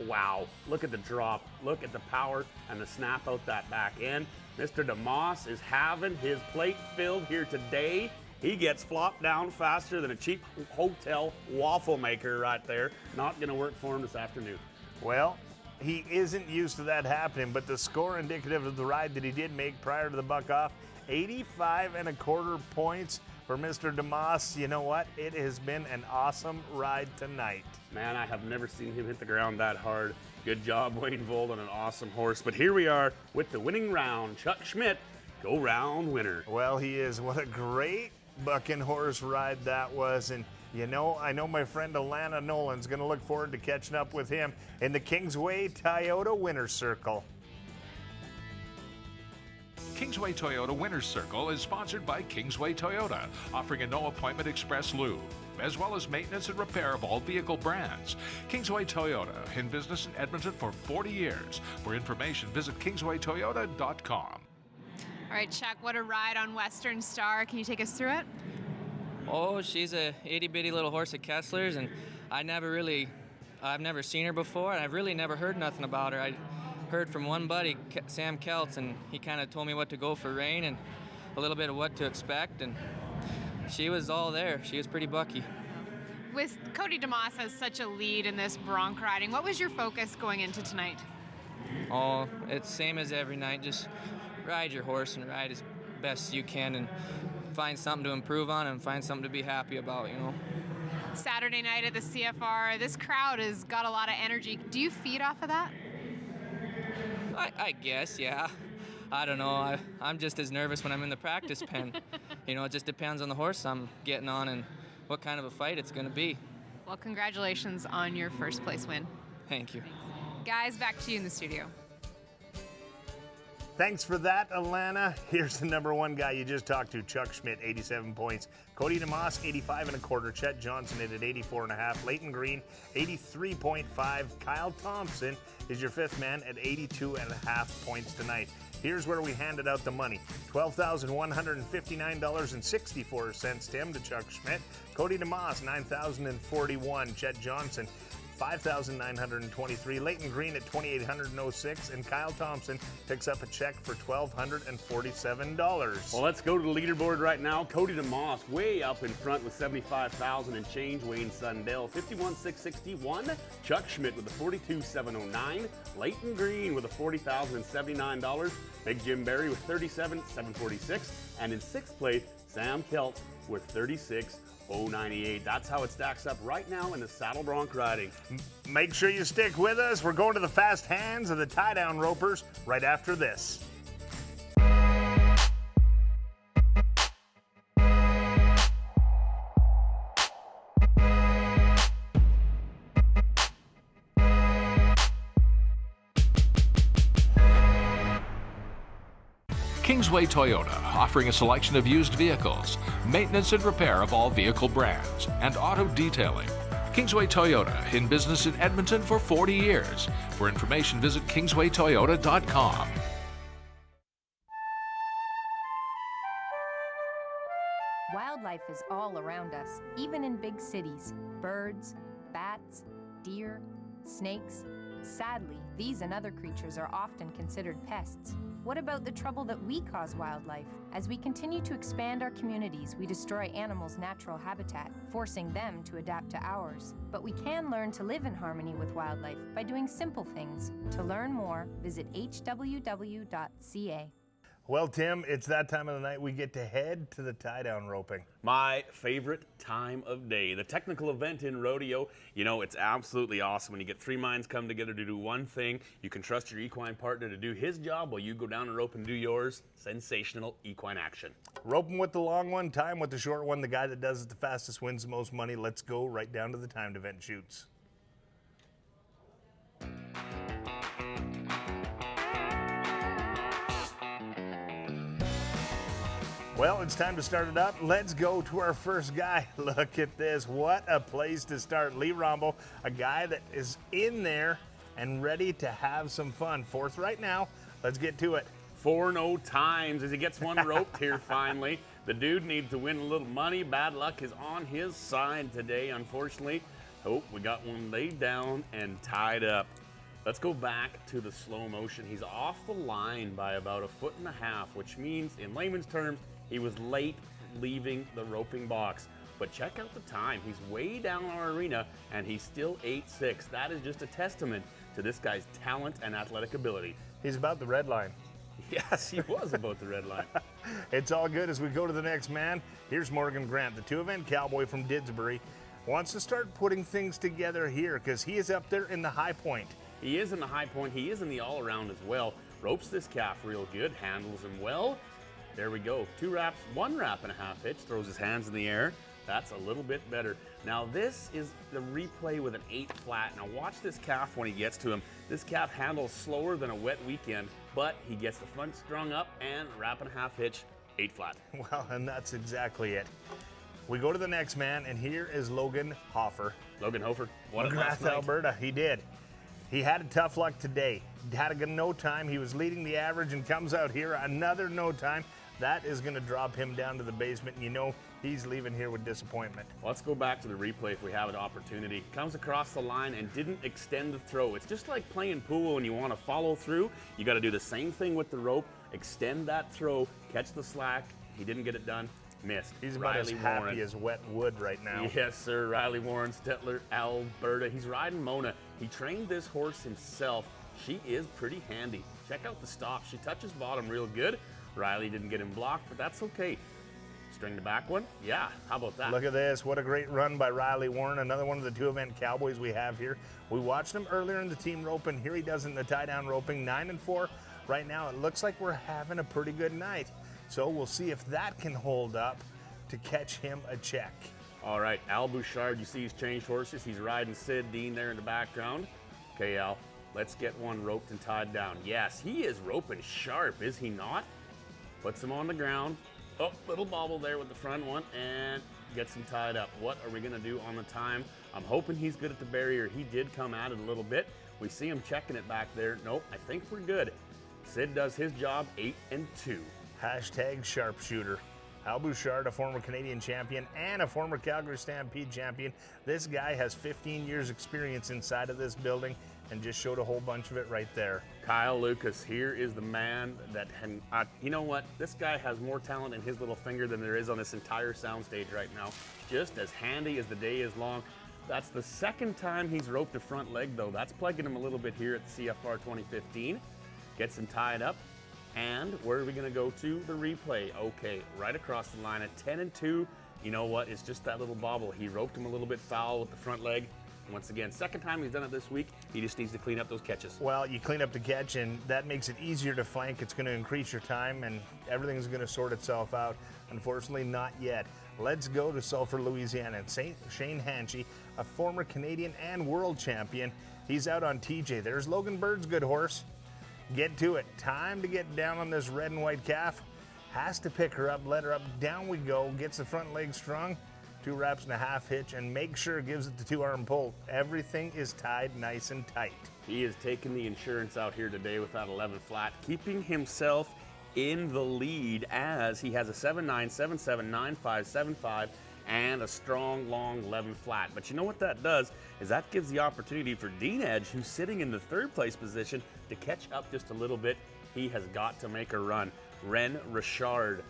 Wow, look at the drop, look at the power and the snap out that back end. Mr. DeMoss is having his plate filled here today. He gets flopped down faster than a cheap hotel waffle maker right there. Not gonna work for him this afternoon. Well, he isn't used to that happening, but the score indicative of the ride that he did make prior to the buck off, 85.25 points for Mr. DeMoss. You know what? It has been an awesome ride tonight. Man, I have never seen him hit the ground that hard. Good job, Wayne Vold, on an awesome horse. But here we are with the winning round. Chuck Schmidt, go round winner. Well, he is. What a great bucking horse ride that was. And you know, I know my friend Alana Nolan's going to look forward to catching up with him in the Kingsway Toyota Winner's Circle. Kingsway Toyota Winner's Circle is sponsored by Kingsway Toyota, offering a no-appointment express lube, as well as maintenance and repair of all vehicle brands. Kingsway Toyota, in business in Edmonton for 40 years. For information, visit kingswaytoyota.com. All right, Chuck, what a ride on Western Star. Can you take us through it? Oh, she's a itty-bitty little horse at Kessler's, and I've never seen her before, and I've really never heard nothing about her. I heard from one buddy, Sam Keltz, and he kind of told me what to go for rain and a little bit of what to expect, and she was all there. She was pretty bucky. With Cody DeMoss has such a lead in this bronc riding, what was your focus going into tonight? Oh, it's same as every night. Just ride your horse and ride as best you can and find something to improve on and find something to be happy about, you know. Saturday night at the CFR, this crowd has got a lot of energy. Do you feed off of that? I guess, yeah. I don't know. I'm just as nervous when I'm in the practice pen. You know, it just depends on the horse I'm getting on and what kind of a fight it's going to be. Well, congratulations on your first place win. Thank you. Guys, back to you in the studio. Thanks for that, Alana. Here's the number one guy you just talked to, Chuck Schmidt, 87 points. Cody DeMoss, 85.25. Chet Johnson at 84.5. Leighton Green, 83.5. Kyle Thompson is your fifth man at 82.5 points tonight. Here's where we handed out the money. $12,159.64, Tim, to Chuck Schmidt. Cody DeMoss, $9,041. Chet Johnson, $5,923. Leighton Green at $2,806, and Kyle Thompson picks up a check for $1,247. Well, let's go to the leaderboard right now. Cody DeMoss way up in front with $75,000 and change. Wayne Sundell, $51,661. Chuck Schmidt with the $42,709. Leighton Green with the $40,079. Big Jim Barry with $37,746. And in sixth place, Sam Kelt with $36,098. That's how it stacks up right now in the saddle bronc riding. Make sure you stick with us. We're going to the fast hands of the tie-down ropers right after this. Kingsway Toyota, offering a selection of used vehicles, maintenance and repair of all vehicle brands, and auto detailing. Kingsway Toyota, in business in Edmonton for 40 years. For information, visit kingswaytoyota.com. Wildlife is all around us, even in big cities. Birds, bats, deer, snakes. Sadly, these and other creatures are often considered pests. What about the trouble that we cause wildlife? As we continue to expand our communities, we destroy animals' natural habitat, forcing them to adapt to ours. But we can learn to live in harmony with wildlife by doing simple things. To learn more, visit hww.ca. Well, Tim, it's that time of the night we get to head to the tie-down roping. My favorite time of day, the technical event in rodeo. You know, it's absolutely awesome when you get three minds come together to do one thing. You can trust your equine partner to do his job while you go down and rope and do yours. Sensational equine action. Roping with the long one, time with the short one. The guy that does it the fastest wins the most money. Let's go right down to the timed event shoots. Well, it's time to start it up. Let's go to our first guy. Look at this. What a place to start. Lee Rombo, a guy that is in there and ready to have some fun. Fourth right now. Let's get to it. 4-0 times as he gets one roped here finally. The dude needs to win a little money. Bad luck is on his side today, unfortunately. Oh, we got one laid down and tied up. Let's go back to the slow motion. He's off the line by about 1.5 feet, which means in layman's terms, he was late leaving the roping box. But check out the time. He's way down our arena, and he's still 8'6". That is just a testament to this guy's talent and athletic ability. He's about the red line. Yes, he was about the red line. It's all good as we go to the next man. Here's Morgan Grant, the two-event cowboy from Didsbury. Wants to start putting things together here because he is up there in the high point. He is in the high point. He is in the all-around as well. Ropes this calf real good, handles him well. There we go. 2 wraps, 1.5 wrap hitch, throws his hands in the air. That's a little bit better. Now this is the replay with an 8 flat. Now watch this calf when he gets to him. This calf handles slower than a wet weekend, but he gets the front strung up and 1.5 wrap hitch, 8 flat. Well, and that's exactly it. We go to the next man, and here is Logan Hofer. Logan Hofer, won it last McGrath, night. Alberta, he did. He had a tough luck today. He had a good no time. He was leading the average and comes out here another no time. That is going to drop him down to the basement, and you know he's leaving here with disappointment. Let's go back to the replay if we have an opportunity. Comes across the line and didn't extend the throw. It's just like playing pool and you want to follow through. You got to do the same thing with the rope. Extend that throw, catch the slack. He didn't get it done. Missed. He's about as happy as wet wood right now. Yes, sir. Riley Warren, Stettler, Alberta. He's riding Mona. He trained this horse himself. She is pretty handy. Check out the stop. She touches bottom real good. Riley didn't get him blocked, but that's okay. String the back one? Yeah, how about that? Look at this. What a great run by Riley Warren, another one of the two-event cowboys we have here. We watched him earlier in the team roping. Here he does in the tie-down roping, 9-4. Right now, it looks like we're having a pretty good night. So we'll see if that can hold up to catch him a check. All right, Al Bouchard, you see he's changed horses. He's riding Sid Dean there in the background. Okay, Al, let's get one roped and tied down. Yes, he is roping sharp, is he not? Puts him on the ground. Oh, little bobble there with the front one and gets him tied up. What are we gonna do on the time? I'm hoping he's good at the barrier. He did come at it a little bit. We see him checking it back there. Nope, I think we're good. Sid does his job, 8-2. Hashtag sharpshooter. Al Bouchard, a former Canadian champion and a former Calgary Stampede champion. This guy has 15 years experience inside of this building and just showed a whole bunch of it right there. Kyle Lucas, here is the man that, you know what? This guy has more talent in his little finger than there is on this entire soundstage right now. Just as handy as the day is long. That's the second time he's roped a front leg though. That's plaguing him a little bit here at the CFR 2015. Gets him tied up. And where are we gonna go to? The replay. Okay, right across the line at 10-2. You know what? It's just that little bobble. He roped him a little bit foul with the front leg. Once again, second time he's done it this week. He just needs to clean up those catches. Well, you clean up the catch, and that makes it easier to flank. It's going to increase your time, and everything's going to sort itself out. Unfortunately, not yet. Let's go to Sulphur, Louisiana. And Shane Hanchy, a former Canadian and world champion. He's out on TJ. There's Logan Bird's good horse. Get to it. Time to get down on this red and white calf. Has to pick her up, let her up. Down we go. Gets the front leg strung. 2 wraps and a half hitch, and make sure it gives it the 2-arm pull. Everything is tied nice and tight. He is taking the insurance out here today with that 11 flat, keeping himself in the lead as he has a 7-9, 7-7, 9-5, 7-5, and a strong, long 11 flat. But you know what that does is that gives the opportunity for Dean Edge, who's sitting in the 3rd place position, to catch up just a little bit. He has got to make a run. Ren Richard,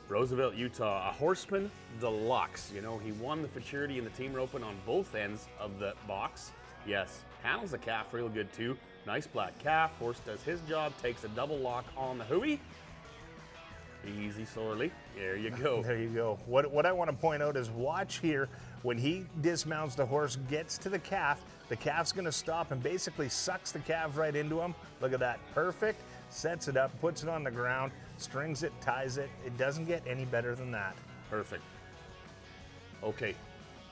Roosevelt, Utah, a horseman deluxe. You know, he won the futurity and the team roping on both ends of the box. Yes, handles the calf real good too. Nice black calf. Horse does his job, takes a double lock on the hooey. Easy, sorely. There you go. There you go. What I want to point out is watch here. When he dismounts the horse, gets to the calf's going to stop and basically sucks the calf right into him. Look at that. Perfect. Sets it up, puts it on the ground, strings it, ties it. It doesn't get any better than that. Perfect. Okay,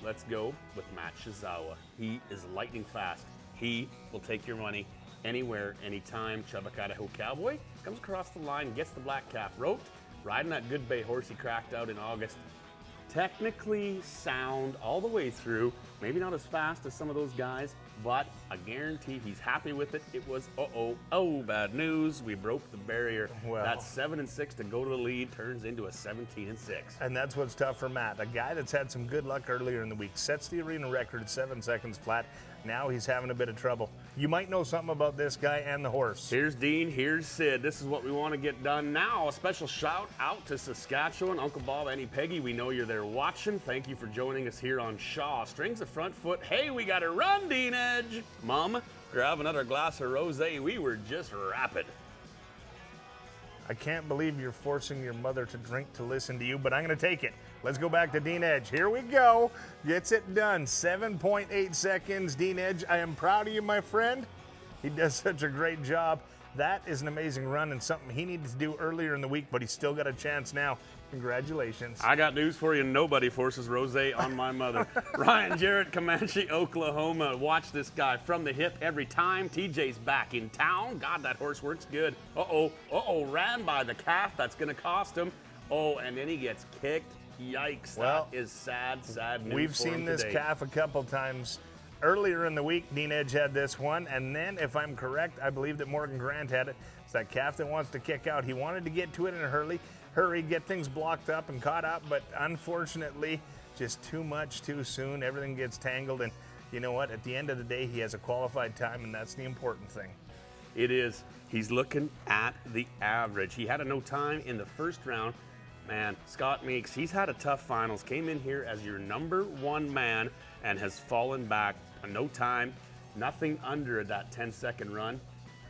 let's go with Matt Shizawa. He is lightning fast. He will take your money anywhere, anytime. Chubbuck, Idaho Cowboy comes across the line, gets the black calf roped, riding that good bay horse he cracked out in August. Technically sound all the way through. Maybe not as fast as some of those guys, but I guarantee he's happy with it. It was, bad news. We broke the barrier. Well. That 7-6 to go to the lead turns into a 17-6. And that's what's tough for Matt. A guy that's had some good luck earlier in the week sets the arena record at 7 seconds flat. Now he's having a bit of trouble. You might know something about this guy and the horse. Here's Dean, here's Sid. This is what we want to get done now. A special shout out to Saskatchewan. Uncle Bob, Annie, Peggy, we know you're there watching. Thank you for joining us here on Shaw. Strings the front foot. Hey, we got to run, Dean Edge. Mom, grab another glass of rosé. We were just rapid. I can't believe you're forcing your mother to drink to listen to you, but I'm going to take it. Let's go back to Dean Edge. Here we go. Gets it done. 7.8 seconds. Dean Edge, I am proud of you, my friend. He does such a great job. That is an amazing run and something he needed to do earlier in the week, but he's still got a chance now. Congratulations. I got news for you. Nobody forces rosé on my mother. Ryan Jarrett, Comanche, Oklahoma. Watch this guy from the hip every time. TJ's back in town. God, that horse works good. Ran by the calf. That's going to cost him. And then he gets kicked. Yikes, well, that is sad news. We've seen this calf a couple times. Earlier in the week, Dean Edge had this one, and then, if I'm correct, I believe that Morgan Grant had it. It's that calf that wants to kick out. He wanted to get to it in a hurry, get things blocked up and caught up, but unfortunately, just too much too soon. Everything gets tangled, and you know what? At the end of the day, he has a qualified time, and that's the important thing. It is. He's looking at the average. He had a no time in the first round. Man, Scott Meeks, he's had a tough finals. Came in here as your number one man and has fallen back. A no time, nothing under that 10-second run.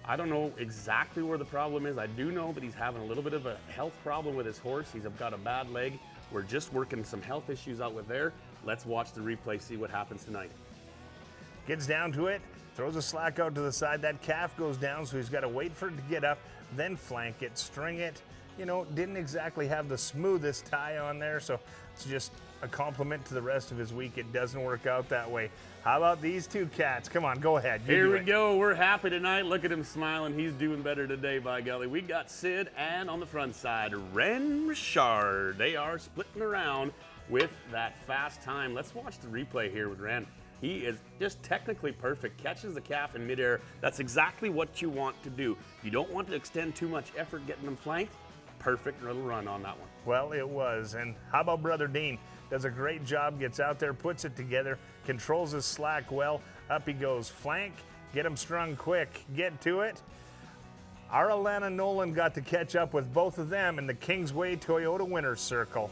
I don't know exactly where the problem is. I do know that he's having a little bit of a health problem with his horse. He's got a bad leg. We're just working some health issues out with there. Let's watch the replay, see what happens tonight. Gets down to it, throws a slack out to the side. That calf goes down, so he's got to wait for it to get up, then flank it, string it. You know, didn't exactly have the smoothest tie on there, so it's just a compliment to the rest of his week. It doesn't work out that way. How about these two cats? Come on, go ahead. Here we go. We're happy tonight. Look at him smiling. He's doing better today, by golly. We got Sid, and on the front side, Ren Richard. They are splitting around with that fast time. Let's watch the replay here with Ren. He is just technically perfect, catches the calf in midair. That's exactly what you want to do. You don't want to extend too much effort getting them flanked. Perfect little run on that one. Well, it was. And how about Brother Dean? Does a great job, gets out there, puts it together, controls his slack well. Up he goes. Flank, get him strung quick, get to it. Our Alana Nolan got to catch up with both of them in the Kingsway Toyota Winner's Circle.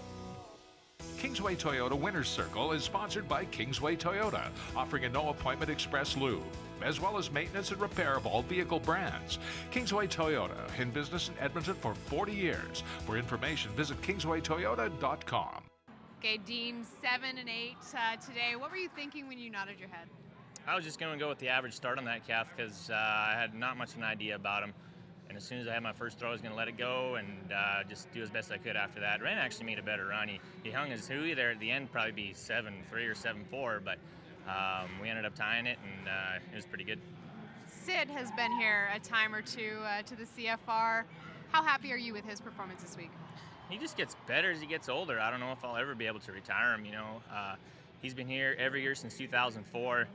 Kingsway Toyota Winner's Circle is sponsored by Kingsway Toyota, offering a no-appointment express lube, as well as maintenance and repair of all vehicle brands. Kingsway Toyota, in business in Edmonton for 40 years. For information, visit kingswaytoyota.com. Okay, Dean, 7 and 8 today. What were you thinking when you nodded your head? I was just going to go with the average start on that calf because I had not much of an idea about him. And as soon as I had my first throw, I was going to let it go and just do as best I could after that. Ren actually made a better run. He hung his hooey there at the end, probably be 7-3 or 7-4, but we ended up tying it, and it was pretty good. Sid has been here a time or two to the CFR. How happy are you with his performance this week? He just gets better as he gets older. I don't know if I'll ever be able to retire him, you know. He's been here every year since 2004.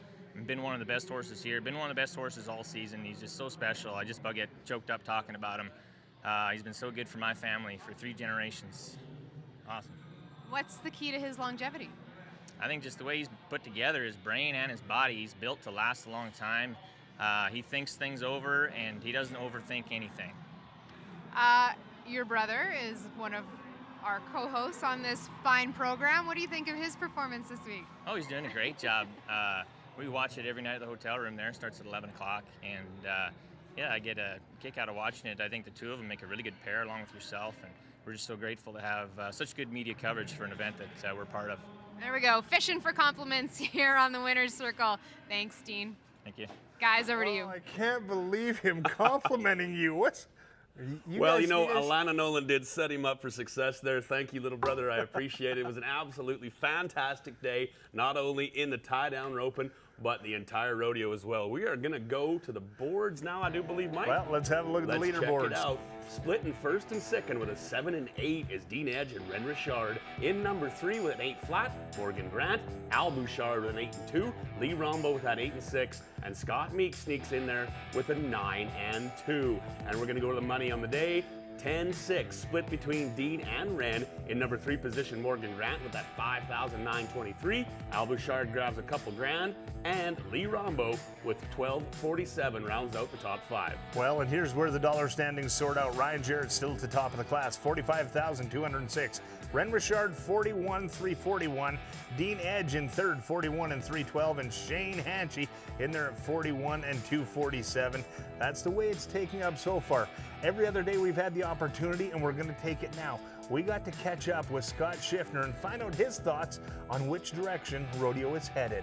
Been one of the best horses here. Been one of the best horses all season. He's just so special. I just about get choked up talking about him. He's been so good for my family for 3 generations. Awesome. What's the key to his longevity? I think just the way he's put together, his brain and his body. He's built to last a long time. He thinks things over, and he doesn't overthink anything. Your brother is one of our co-hosts on this fine program. What do you think of his performance this week? Oh, he's doing a great job. We watch it every night at the hotel room there. It starts at 11 o'clock, and yeah, I get a kick out of watching it. I think the two of them make a really good pair along with yourself, and we're just so grateful to have such good media coverage for an event that we're part of. There we go, fishing for compliments here on the Winner's Circle. Thanks, Dean. Thank you. Guys, over to you. I can't believe him complimenting you. What's... Well, you know, Alana Nolan did set him up for success there. Thank you, little brother. I appreciate it. It was an absolutely fantastic day, not only in the tie-down roping. but the entire rodeo as well. We are going to go to the boards now, I do believe, Mike. Well, let's have a look at the leaderboards. Check it out. Splitting first and second with a 7 and 8 is Dean Edge and Ren Richard. In number 3 with an 8 flat, Morgan Grant. Al Bouchard with an 8 and 2. Lee Rombo with that 8 and 6. And Scott Meek sneaks in there with a 9 and 2. And we're going to go to the money on the day. 10-6 split between Dean and Ren. In number 3 position, Morgan Grant with that 5,923. Al Bouchard grabs a couple grand, and Lee Rombo with 1247 rounds out the top 5. Well, and here's where the dollar standings sort out. Ryan Jarrett still at the top of the class, 45,206. Ren Richard, 41,341. Dean Edge in third, 41,312. And Shane Hanchy in there at 41,247. That's the way it's taking up so far. Every other day we've had the opportunity, and we're going to take it now. We got to catch up with Scott Schiffner and find out his thoughts on which direction rodeo is headed.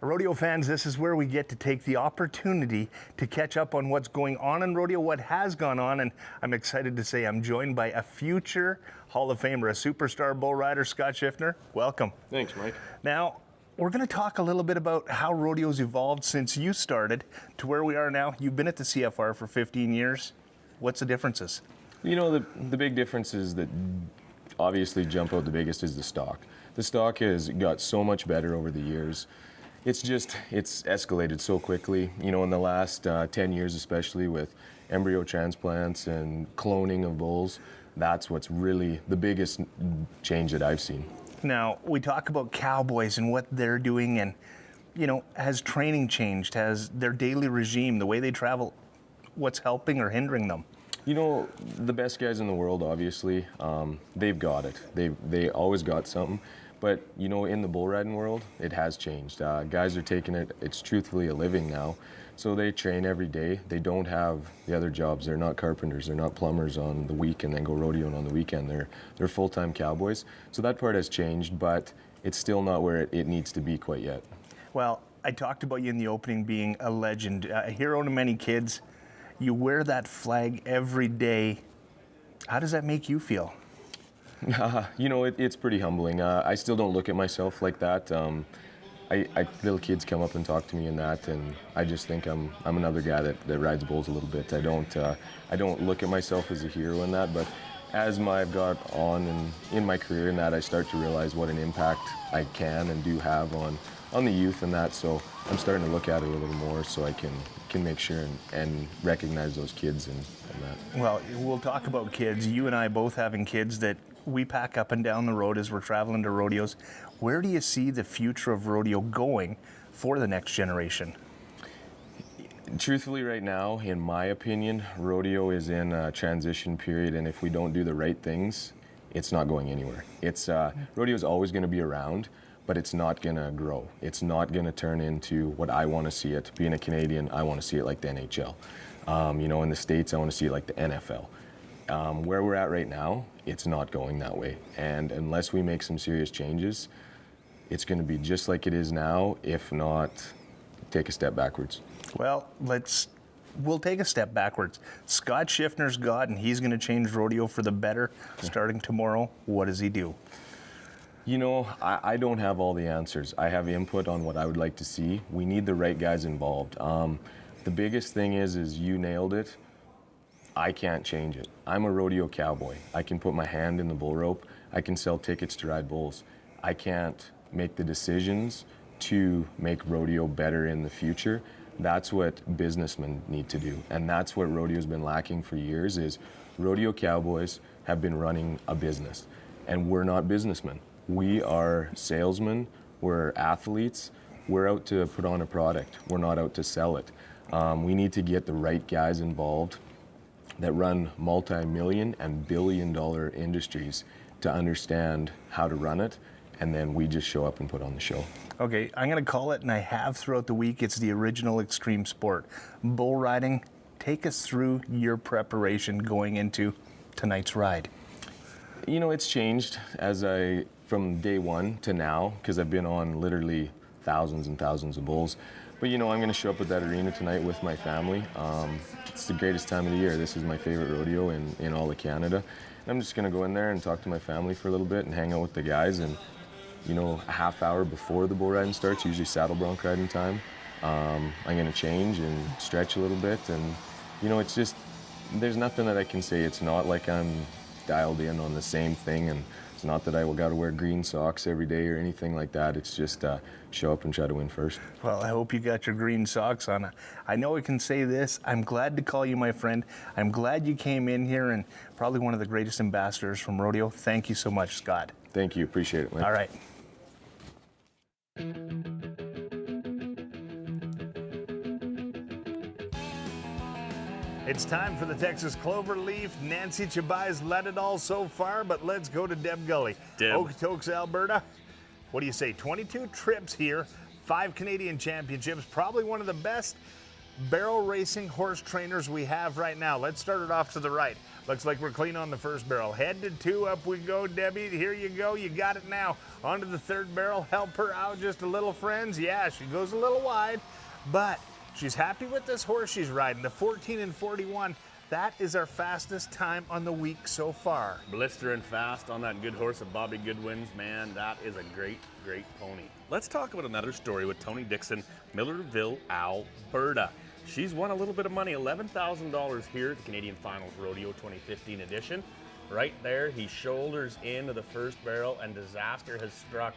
Rodeo fans, this is where we get to take the opportunity to catch up on what's going on in rodeo, what has gone on, and I'm excited to say I'm joined by a future Hall of Famer, a superstar bull rider, Scott Schiffner. Welcome. Thanks, Mike. Now, we're going to talk a little bit about how rodeo's evolved since you started to where we are now. You've been at the CFR for 15 years. What's the differences? You know, the big differences that obviously jump out the biggest is the stock. The stock has got so much better over the years. It's escalated so quickly, you know, in the last 10 years, especially with embryo transplants and cloning of bulls. That's what's really the biggest change that I've seen. Now, we talk about cowboys and what they're doing, and, you know, has training changed? Has their daily regime, the way they travel, what's helping or hindering them? You know, the best guys in the world, obviously, they've got it. They always got something. But, you know, in the bull riding world, it has changed. Guys are taking it, it's truthfully a living now. So they train every day. They don't have the other jobs. They're not carpenters. They're not plumbers on the week and then go rodeoing on the weekend. They're full-time cowboys. So that part has changed, but it's still not where it needs to be quite yet. Well, I talked about you in the opening being a legend, a hero to many kids. You wear that flag every day. How does that make you feel? You know, it's pretty humbling. I still don't look at myself like that. Little kids come up and talk to me and that, and I just think I'm another guy that rides bulls a little bit. I don't look at myself as a hero in that, but as I've got on and in my career in that, I start to realize what an impact I can and do have on the youth and that. So I'm starting to look at it a little more so I can make sure and recognize those kids and that. Well, we'll talk about kids. You and I both having kids that we pack up and down the road as we're traveling to rodeos. Where do you see the future of rodeo going for the next generation? Truthfully, right now, in my opinion, rodeo is in a transition period, and if we don't do the right things, it's not going anywhere. Rodeo is always going to be around, but it's not going to grow. It's not going to turn into what I want to see it. Being a Canadian, I want to see it like the NHL. You know, in the States, I want to see it like the NFL. Where we're at right now, it's not going that way. And unless we make some serious changes, it's going to be just like it is now, if not take a step backwards. Well, we'll take a step backwards. Scott Schiffner's got, and he's going to change rodeo for the better starting tomorrow. What does he do? You know, I don't have all the answers. I have input on what I would like to see. We need the right guys involved. The biggest thing is you nailed it. I can't change it. I'm a rodeo cowboy. I can put my hand in the bull rope. I can sell tickets to ride bulls. I can't make the decisions to make rodeo better in the future. That's what businessmen need to do. And that's what rodeo's been lacking for years is rodeo cowboys have been running a business. And we're not businessmen. We are salesmen. We're athletes. We're out to put on a product. We're not out to sell it. We need to get the right guys involved that run multi-million and billion-dollar industries to understand how to run it, and then we just show up and put on the show. Okay, I'm going to call it, and I have throughout the week, it's the original extreme sport. Bull riding, take us through your preparation going into tonight's ride. You know, it's changed from day one to now, because I've been on literally thousands and thousands of bulls. But you know, I'm going to show up at that arena tonight with my family. It's the greatest time of the year. This is my favorite rodeo in all of Canada. And I'm just going to go in there and talk to my family for a little bit and hang out with the guys and you know, a half hour before the bull riding starts, usually saddle bronc riding time. I'm gonna change and stretch a little bit, and you know, it's just, there's nothing that I can say. It's not like I'm dialed in on the same thing, and it's not that I got to wear green socks every day or anything like that. It's just show up and try to win first. Well, I hope you got your green socks on. I know I can say this. I'm glad to call you my friend. I'm glad you came in here, and probably one of the greatest ambassadors from rodeo. Thank you so much, Scott. Thank you. Appreciate it, man. All right. It's time for the Texas Cloverleaf. Nancy Chabai's led it all so far, but let's go to Deb Gully. Deb. Okotoks, Alberta. What do you say? 22 trips here, 5 Canadian championships, probably one of the best barrel racing horse trainers we have right now. Let's start it off to the right. Looks like we're clean on the first barrel. Head to 2, up we go, Debbie. Here you go. You got it now. Onto the third barrel. Help her out just a little, friends. Yeah, she goes a little wide, but she's happy with this horse she's riding. The 14 and 41. That is our fastest time on the week so far. Blistering fast on that good horse of Bobby Goodwin's. Man, that is a great, great pony. Let's talk about another story with Tony Dixon, Millerville, Alberta. She's won a little bit of money, $11,000 here at the Canadian Finals Rodeo 2015 edition. Right there, he shoulders into the first barrel, and disaster has struck.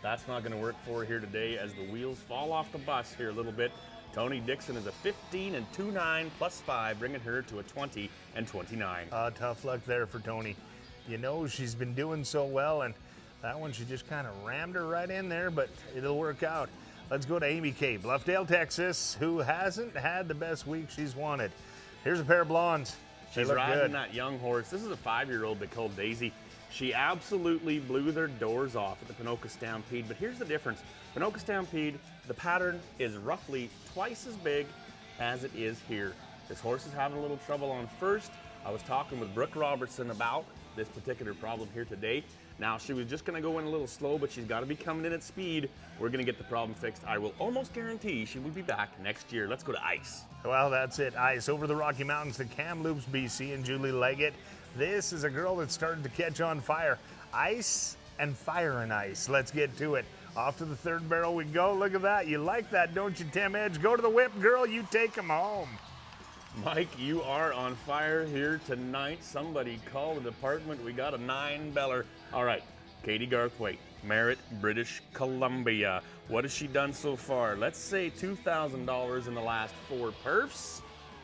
That's not going to work for her here today as the wheels fall off the bus here a little bit. Tony Dixon is a 15 and 2.9 plus 5, bringing her to a 20 and 29. Tough luck there for Tony. You know, she's been doing so well, and that one, she just kind of rammed her right in there, but it'll work out. Let's go to Amy Kay, Bluffdale, Texas, who hasn't had the best week she's wanted. Here's a pair of blondes. She's riding that young horse. This is a 5-year-old they call Daisy. She absolutely blew their doors off at the Ponoka Stampede, but here's the difference. Ponoka Stampede, the pattern is roughly twice as big as it is here. This horse is having a little trouble on first. I was talking with Brooke Robertson about this particular problem here today. Now, she was just going to go in a little slow, but she's got to be coming in at speed. We're going to get the problem fixed. I will almost guarantee she will be back next year. Let's go to ice. Well, that's it. Ice over the Rocky Mountains to Kamloops, BC, and Julie Leggett. This is a girl that started to catch on fire. Ice and fire and ice. Let's get to it. Off to the third barrel we go. Look at that. You like that, don't you, Tim Edge? Go to the whip, girl. You take him home. Mike, you are on fire here tonight. Somebody call the department. We got a 9-beller. All right, Katie Garthwaite, Merritt, British Columbia. What has she done so far? Let's say $2,000 in the last 4 perfs.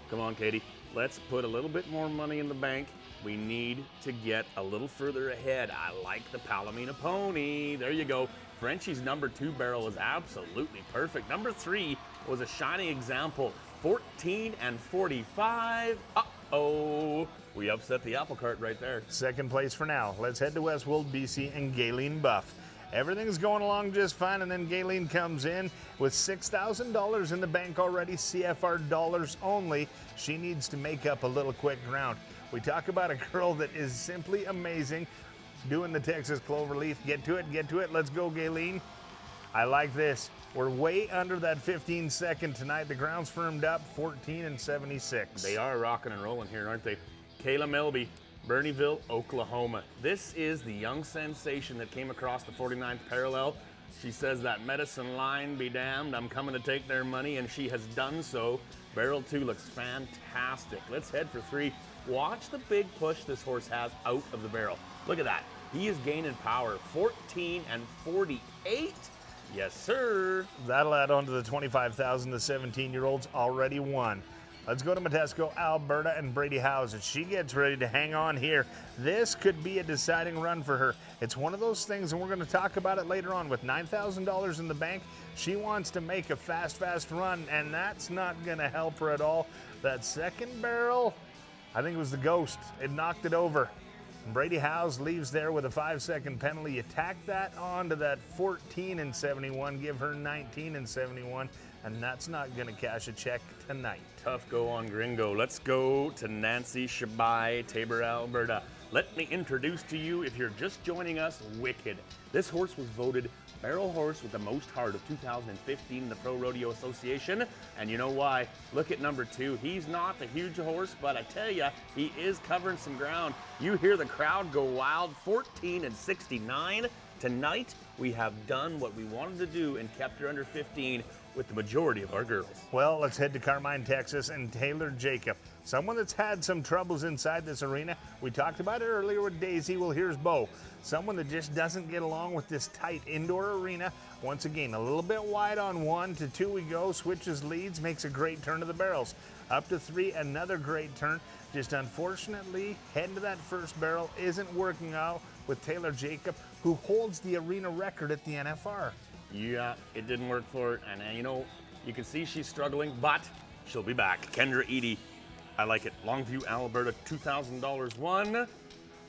Come on, Katie. Let's put a little bit more money in the bank. We need to get a little further ahead. I like the Palomino pony. There you go. Frenchie's number 2 barrel is absolutely perfect. Number 3 was a shining example. 14 and 45. Uh-oh. We upset the apple cart right there. Second place for now. Let's head to Westwold, BC, and Gayleen Buff. Everything's going along just fine, and then Gayleen comes in with $6,000 in the bank already, CFR dollars only. She needs to make up a little quick ground. We talk about a girl that is simply amazing, doing the Texas Cloverleaf. Get to it. Let's go, Gayleen. I like this. We're way under that 15-second tonight. The ground's firmed up, 14 and 76. They are rocking and rolling here, aren't they? Kayla Melby, Bernieville, Oklahoma. This is the young sensation that came across the 49th parallel. She says that medicine line be damned, I'm coming to take their money, and she has done so. Barrel 2 looks fantastic. Let's head for 3. Watch the big push this horse has out of the barrel. Look at that. He is gaining power. 14 and 48. Yes, sir. That'll add on to the 25,000 the 17-year-olds already won. Let's go to Matesco, Alberta, and Brady Howes as she gets ready to hang on here. This could be a deciding run for her. It's one of those things, and we're going to talk about it later on. With $9,000 in the bank, she wants to make a fast run, and that's not going to help her at all. That second barrel, I think it was the Ghost. It knocked it over. Brady Howes leaves there with a 5-second penalty. You tack that on to that 14 and 71, give her 19 and 71, and that's not going to cash a check tonight. Tough go on Gringo. Let's go to Nancy Chabai, Tabor, Alberta. Let me introduce to you, if you're just joining us, Wicked. This horse was voted barrel horse with the most heart of 2015 in the Pro Rodeo Association. And you know why? Look at number 2. He's not a huge horse, but I tell you, he is covering some ground. You hear the crowd go wild. 14 and 69. Tonight, we have done what we wanted to do and kept her under 15 with the majority of our girls. Well, let's head to Carmine, Texas, and Taylor Jacob, someone that's had some troubles inside this arena. We talked about it earlier with Daisy. Well, here's Bo, someone that just doesn't get along with this tight indoor arena. Once again, a little bit wide on 1 to 2 we go, switches leads, makes a great turn to the barrels. Up to 3, another great turn. Just unfortunately, heading to that first barrel isn't working out with Taylor Jacob, who holds the arena record at the NFR. Yeah, it didn't work for her, and you know, you can see she's struggling, but she'll be back. Kendra Eady, I like it. Longview, Alberta, $2,000 won.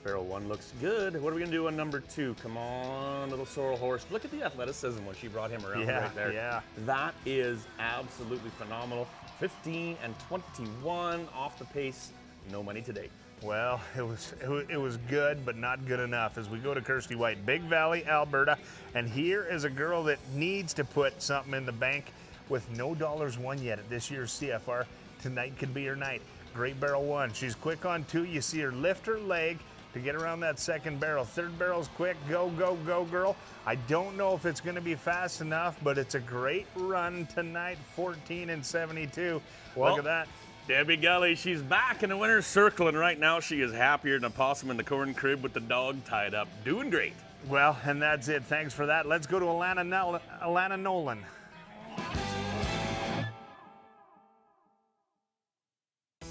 Barrel 1 looks good. What are we gonna do on number 2? Come on, little sorrel horse. Look at the athleticism when she brought him around right there. Yeah. That is absolutely phenomenal. 15 and 21 off the pace. No money today. Well, it was good, but not good enough as we go to Kirsty White, Big Valley, Alberta. And here is a girl that needs to put something in the bank with no dollars won yet at this year's CFR. Tonight could be her night. Great barrel 1. She's quick on 2. You see her lift her leg to get around that second barrel. Third barrel's quick. Go, go, go, girl. I don't know if it's going to be fast enough, but it's a great run tonight, 14 and 72. Well, look at that. Debbie Gully, she's back in the winner's circle, and right now she is happier than a possum in the corn crib with the dog tied up. Doing great. Well, and that's it. Thanks for that. Let's go to Alana Nolan.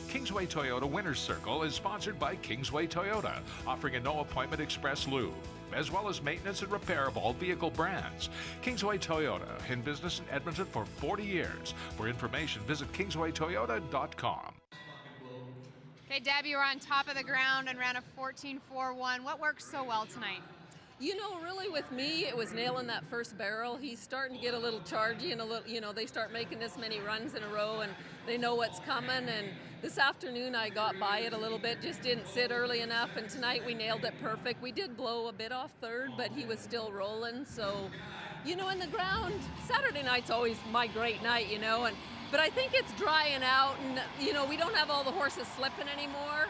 Kingsway Toyota Winner's Circle is sponsored by Kingsway Toyota, offering a no-appointment express lube, as well as maintenance and repair of all vehicle brands. Kingsway Toyota, in business in Edmonton for 40 years. For information, visit kingswaytoyota.com. Okay, Deb, you were on top of the ground and ran a 14.41. What worked so well tonight? You know, really with me, it was nailing that first barrel. He's starting to get a little chargy and a little, you know, they start making this many runs in a row and they know what's coming. And this afternoon I got by it a little bit, just didn't sit early enough. And tonight we nailed it perfect. We did blow a bit off third, but he was still rolling. So, you know, in the ground, Saturday night's always my great night, you know. But I think it's drying out and, you know, we don't have all the horses slipping anymore.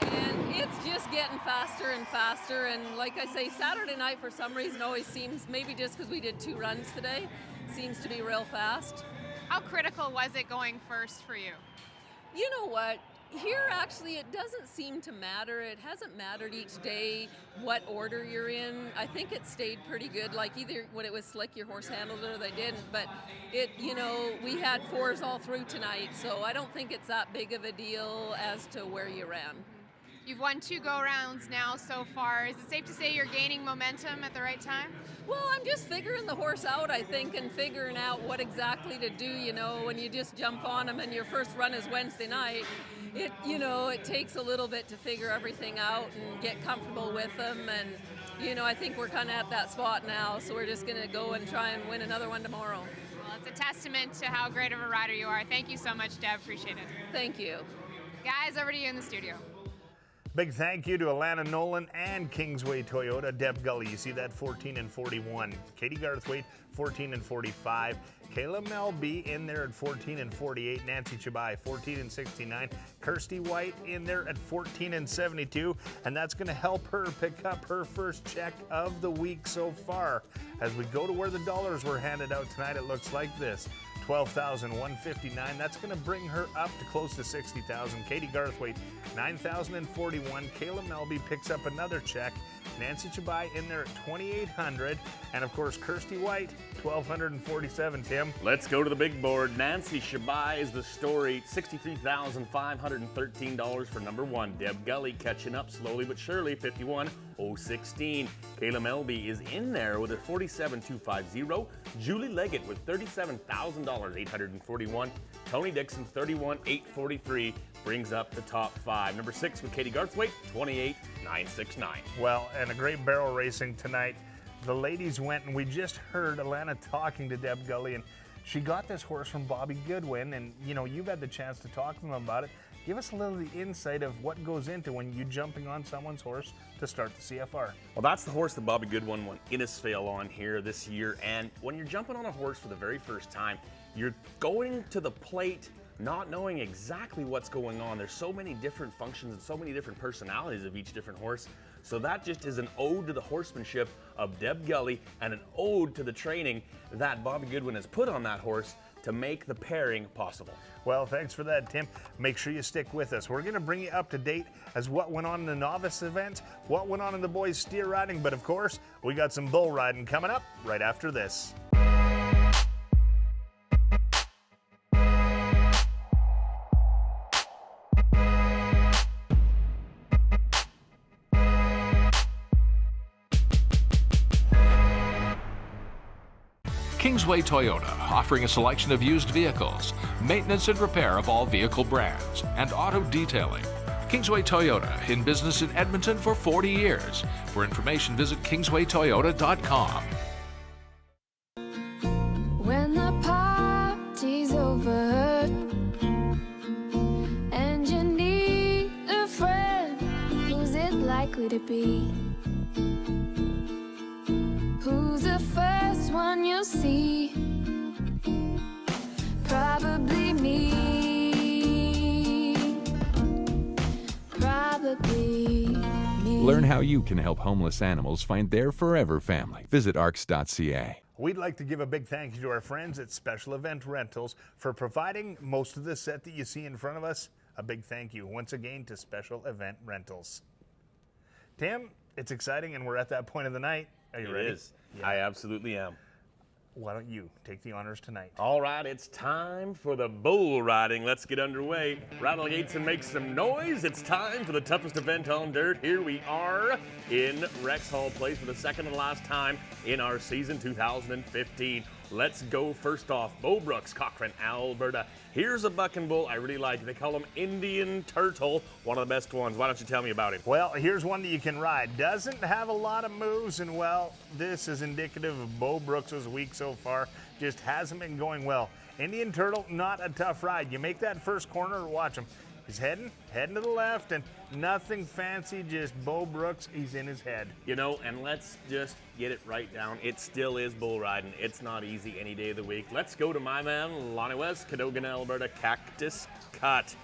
And it's just getting faster and faster. And like I say, Saturday night for some reason always seems, maybe just because we did 2 runs today, seems to be real fast. How critical was it going first for you? You know what? Here actually it doesn't seem to matter. It hasn't mattered each day what order you're in. I think it stayed pretty good. Like either when it was slick your horse handled it or they didn't. But it, you know, we had 4s all through tonight. So I don't think it's that big of a deal as to where you ran. You've won 2 go-rounds now so far. Is it safe to say you're gaining momentum at the right time? Well, I'm just figuring the horse out, I think, and figuring out what exactly to do, you know, when you just jump on him and your first run is Wednesday night. It, you know, it takes a little bit to figure everything out and get comfortable with them. And, you know, I think we're kind of at that spot now, so we're just going to go and try and win another one tomorrow. Well, it's a testament to how great of a rider you are. Thank you so much, Deb. Appreciate it. Thank you. Guys, over to you in the studio. Big thank you to Alana Nolan and Kingsway Toyota. Deb Gully, you see that 14 and 41. Katie Garthwaite, 14 and 45. Kayla Melby in there at 14 and 48. Nancy Chabai, 14 and 69. Kirsty White in there at 14 and 72. And that's going to help her pick up her first check of the week so far. As we go to where the dollars were handed out tonight, it looks like this. $12,159. That's going to bring her up to close to $60,000. Katie Garthwaite, $9,041. Kayla Melby picks up another check. Nancy Chabai in there at $2,800. And of course, Kirsty White, $1,247, Tim. Let's go to the big board. Nancy Chabai is the story. $63,513 for number 1. Deb Gully catching up slowly but surely, $51,016. Kayla Melby is in there with a $47,250. Julie Leggett with $37,000, $841. Tony Dixon, $31,843. Brings up the top 5. Number 6 with Katie Garthwaite, $28,969. Well, and a great barrel racing tonight. The ladies went, and we just heard Alana talking to Deb Gully, and she got this horse from Bobby Goodwin, and you know, you've had the chance to talk to them about it. Give us a little of the insight of what goes into when you jumping on someone's horse to start the CFR. Well, that's the horse that Bobby Goodwin won Innisfail on here this year, and when you're jumping on a horse for the very first time, you're going to the plate not knowing exactly what's going on. There's so many different functions and so many different personalities of each different horse. So that just is an ode to the horsemanship of Deb Gully and an ode to the training that Bobby Goodwin has put on that horse to make the pairing possible. Well, thanks for that, Tim. Make sure you stick with us. We're going to bring you up to date as what went on in the novice events, what went on in the boys steer riding, but of course, we got some bull riding coming up right after this. Kingsway Toyota, offering a selection of used vehicles, maintenance and repair of all vehicle brands, and auto detailing. Kingsway Toyota, in business in Edmonton for 40 years. For information, visit kingswaytoyota.com. When the party's over and you need a friend, who's it likely to be? Who's the first one you'll see? Probably me. Probably me. Learn how you can help homeless animals find their forever family. Visit arcs.ca. We'd like to give a big thank you to our friends at Special Event Rentals for providing most of the set that you see in front of us. A big thank you once again to Special Event Rentals. Tim, it's exciting and we're at that point of the night. Are you ready? It is. Yeah. I absolutely am. Why don't you take the honors tonight? All right, it's time for the bull riding. Let's get underway. Rattle gates and make some noise. It's time for the toughest event on dirt. Here we are in Rexall Place for the second and last time in our season 2015. Let's go first off. Bo Brooks, Cochrane, Alberta. Here's a bucking bull I really like. They call him Indian Turtle, one of the best ones. Why don't you tell me about him? Well, here's one that you can ride. Doesn't have a lot of moves, and well, this is indicative of Bo Brooks' week so far. Just hasn't been going well. Indian Turtle, not a tough ride. You make that first corner, watch him. He's heading to the left, and nothing fancy, just Bo Brooks, he's in his head. You know, and let's just get it right down. It still is bull riding. It's not easy any day of the week. Let's go to my man, Lonnie West, Cadogan, Alberta, Cactus Cut.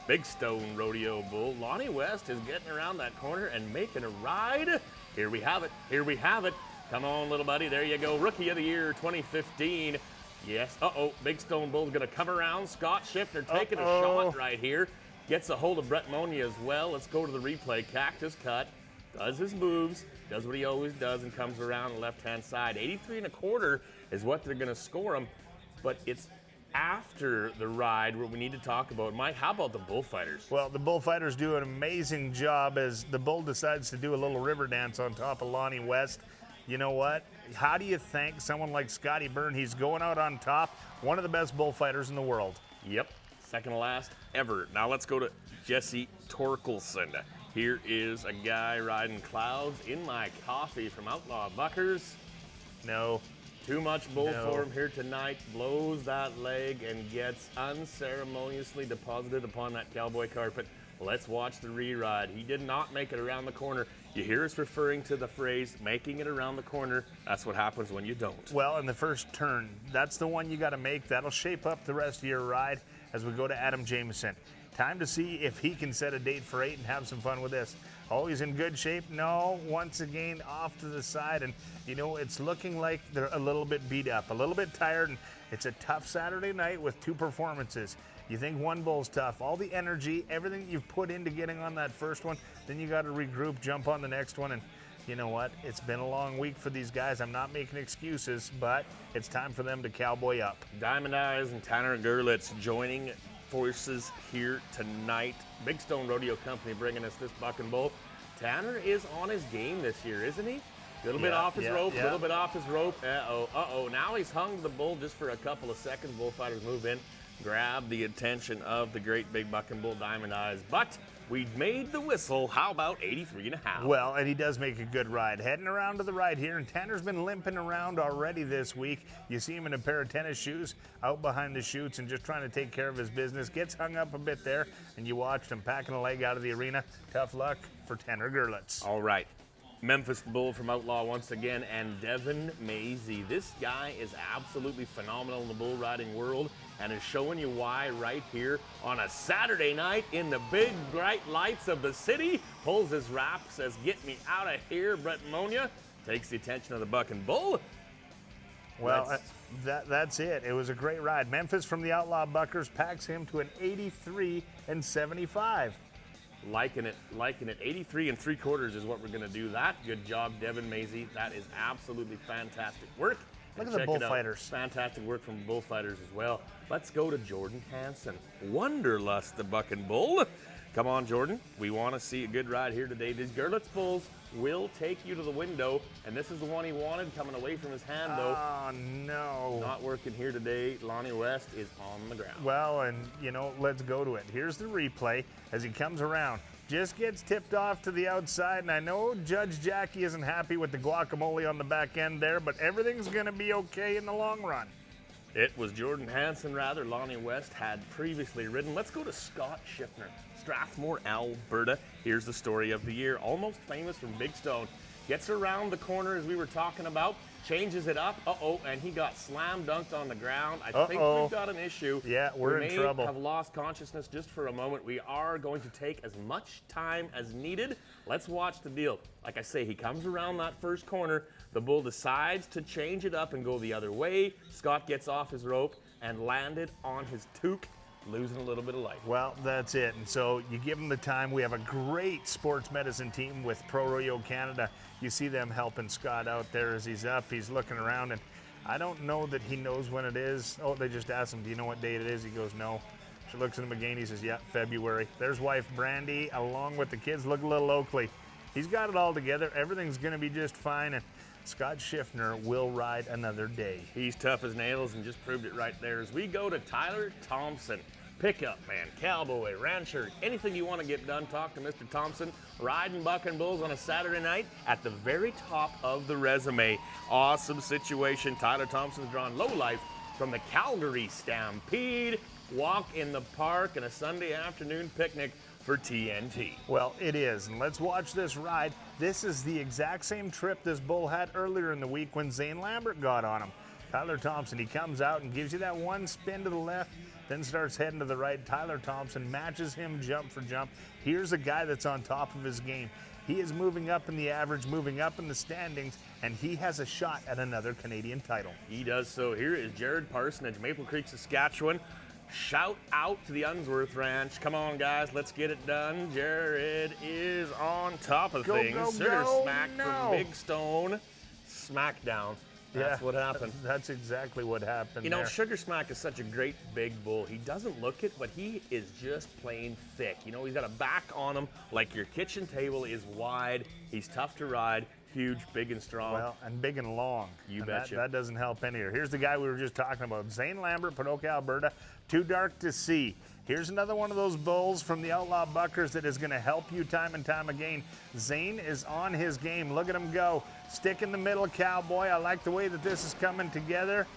Big Stone Rodeo bull. Lonnie West is getting around that corner and making a ride. Here we have it. Here we have it. Come on, little buddy. There you go. Rookie of the Year 2015. Yes. Big Stone Bull's going to come around. Scott Shifter taking a shot right here. Gets a hold of Brett Money as well. Let's go to the replay. Cactus Cut does his moves, does what he always does, and comes around the left-hand side. 83 1/4 is what they're going to score him, but it's after the ride where we need to talk about. Mike, how about the bullfighters? Well, the bullfighters do an amazing job as the bull decides to do a little river dance on top of Lonnie West. You know what? How do you thank someone like Scotty Byrne? He's going out on top, one of the best bullfighters in the world. Yep. Second to last ever. Now let's go to Jesse Torkelson. Here is a guy riding clouds in my coffee from Outlaw Buckers. No. Too much bull for him here tonight. Blows that leg and gets unceremoniously deposited upon that cowboy carpet. Let's watch the re-ride. He did not make it around the corner. You hear us referring to the phrase, making it around the corner. That's what happens when you don't. Well, in the first turn, that's the one you got to make. That'll shape up the rest of your ride as we go to Adam Jameson. Time to see if he can set a date for 8 and have some fun with this. Oh, he's in good shape? No, once again off to the side, and you know, it's looking like they're a little bit beat up, a little bit tired, and it's a tough Saturday night with 2 performances. You think one bull's tough, all the energy, everything you've put into getting on that first one, then you got to regroup, jump on the next one, and you know what? It's been a long week for these guys. I'm not making excuses, but it's time for them to cowboy up. Diamond Eyes and Tanner Gerlitz joining forces here tonight. Big Stone Rodeo Company bringing us this bucking bull. Tanner is on his game this year, isn't he? A little bit off his rope, a little bit off his rope. Now he's hung to the bull just for a couple of seconds. Bullfighters move in, grab the attention of the great big bucking bull Diamond Eyes. But we made the whistle. How about 83 1/2? Well, and he does make a good ride. Heading around to the right here, and Tanner's been limping around already this week. You see him in a pair of tennis shoes out behind the chutes and just trying to take care of his business. Gets hung up a bit there, and you watched him packing a leg out of the arena. Tough luck for Tanner Gerlitz. All right. Memphis Bull from Outlaw once again, and Devin Mazie. This guy is absolutely phenomenal in the bull riding world. and is showing you why right here on a Saturday night in the big bright lights of the city. Pulls his wrap, says, "Get me out of here." Brett Monia takes the attention of the Buck and Bull. Well, that's it. It was a great ride. Memphis from the Outlaw Buckers packs him to an 83 and 75. Liking it. 83 3/4 is what we're going to do. That good job, Devin Maisie. That is absolutely fantastic work. Look And at the check it out. bullfighters. Fantastic work from bullfighters as well. Let's go to Jordan Hansen. Wanderlust, the Buck and Bull. Come on, Jordan. We want to see a good ride here today. These Gerlitz Bulls will take you to the window, and this is the one he wanted coming away from his hand, though. Oh, no. Not working here today. Lonnie West is on the ground. Well, and, let's go to it. Here's the replay as he comes around. Just gets tipped off to the outside, and I know Judge Jackie isn't happy with the guacamole on the back end there, but everything's going to be okay in the long run. It was Jordan Hansen, rather. Lonnie West had previously ridden. Let's go to Scott Schiffner, Strathmore, Alberta. Here's the story of the year. Almost famous from Big Stone. Gets around the corner as we were talking about. Changes it up. And he got slam dunked on the ground. I think we've got an issue. Yeah, we're in trouble. We may have lost consciousness just for a moment. We are going to take as much time as needed. Let's watch the deal. Like I say, he comes around that first corner. The bull decides to change it up and go the other way. Scott gets off his rope and landed on his toque, losing a little bit of life. Well, that's it. And so you give him the time. We have a great sports medicine team with Pro Rodeo Canada. You see them helping Scott out there as he's up. He's looking around, and I don't know that he knows when it is. Oh, they just asked him, "Do you know what date it is?" He goes, "No." She looks at him again. He says, "Yeah, February." There's wife Brandy along with the kids. Look a little Oakley. He's got it all together. Everything's going to be just fine, and Scott Schiffner will ride another day. He's tough as nails and just proved it right there. As we go to Tyler Thompson. Pickup man, cowboy, rancher, anything you want to get done, talk to Mr. Thompson. Riding Buck and Bulls on a Saturday night at the very top of the resume. Awesome situation. Tyler Thompson's drawn low life from the Calgary Stampede. Walk in the park and a Sunday afternoon picnic for TNT. Well, it is, and let's watch this ride. This is the exact same trip this bull had earlier in the week when Zane Lambert got on him. Tyler Thompson, he comes out and gives you that one spin to the left, then starts heading to the right. Tyler Thompson matches him jump for jump. Here's a guy that's on top of his game. He is moving up in the average, moving up in the standings, and he has a shot at another Canadian title. He does so. Here is Jared Parsonage, Maple Creek, Saskatchewan. Shout out to the Unsworth Ranch. Come on, guys, let's get it done. Jared is on top of things. Sugar Smack from Big Stone. Smackdown. That's what happened. That's exactly what happened. You know, Sugar Smack is such a great big bull. He doesn't look it, but he is just plain thick. You know, he's got a back on him like your kitchen table is wide. He's tough to ride, huge, big and strong. Well, and big and long. You betcha. That doesn't help any here. Here's the guy we were just talking about, Zane Lambert, Pinoca, Alberta. Too dark to see. Here's another one of those bulls from the Outlaw Buckers that is going to help you time and time again. Zane is on his game. Look at him go. Stick in the middle, cowboy. I like the way that this is coming together.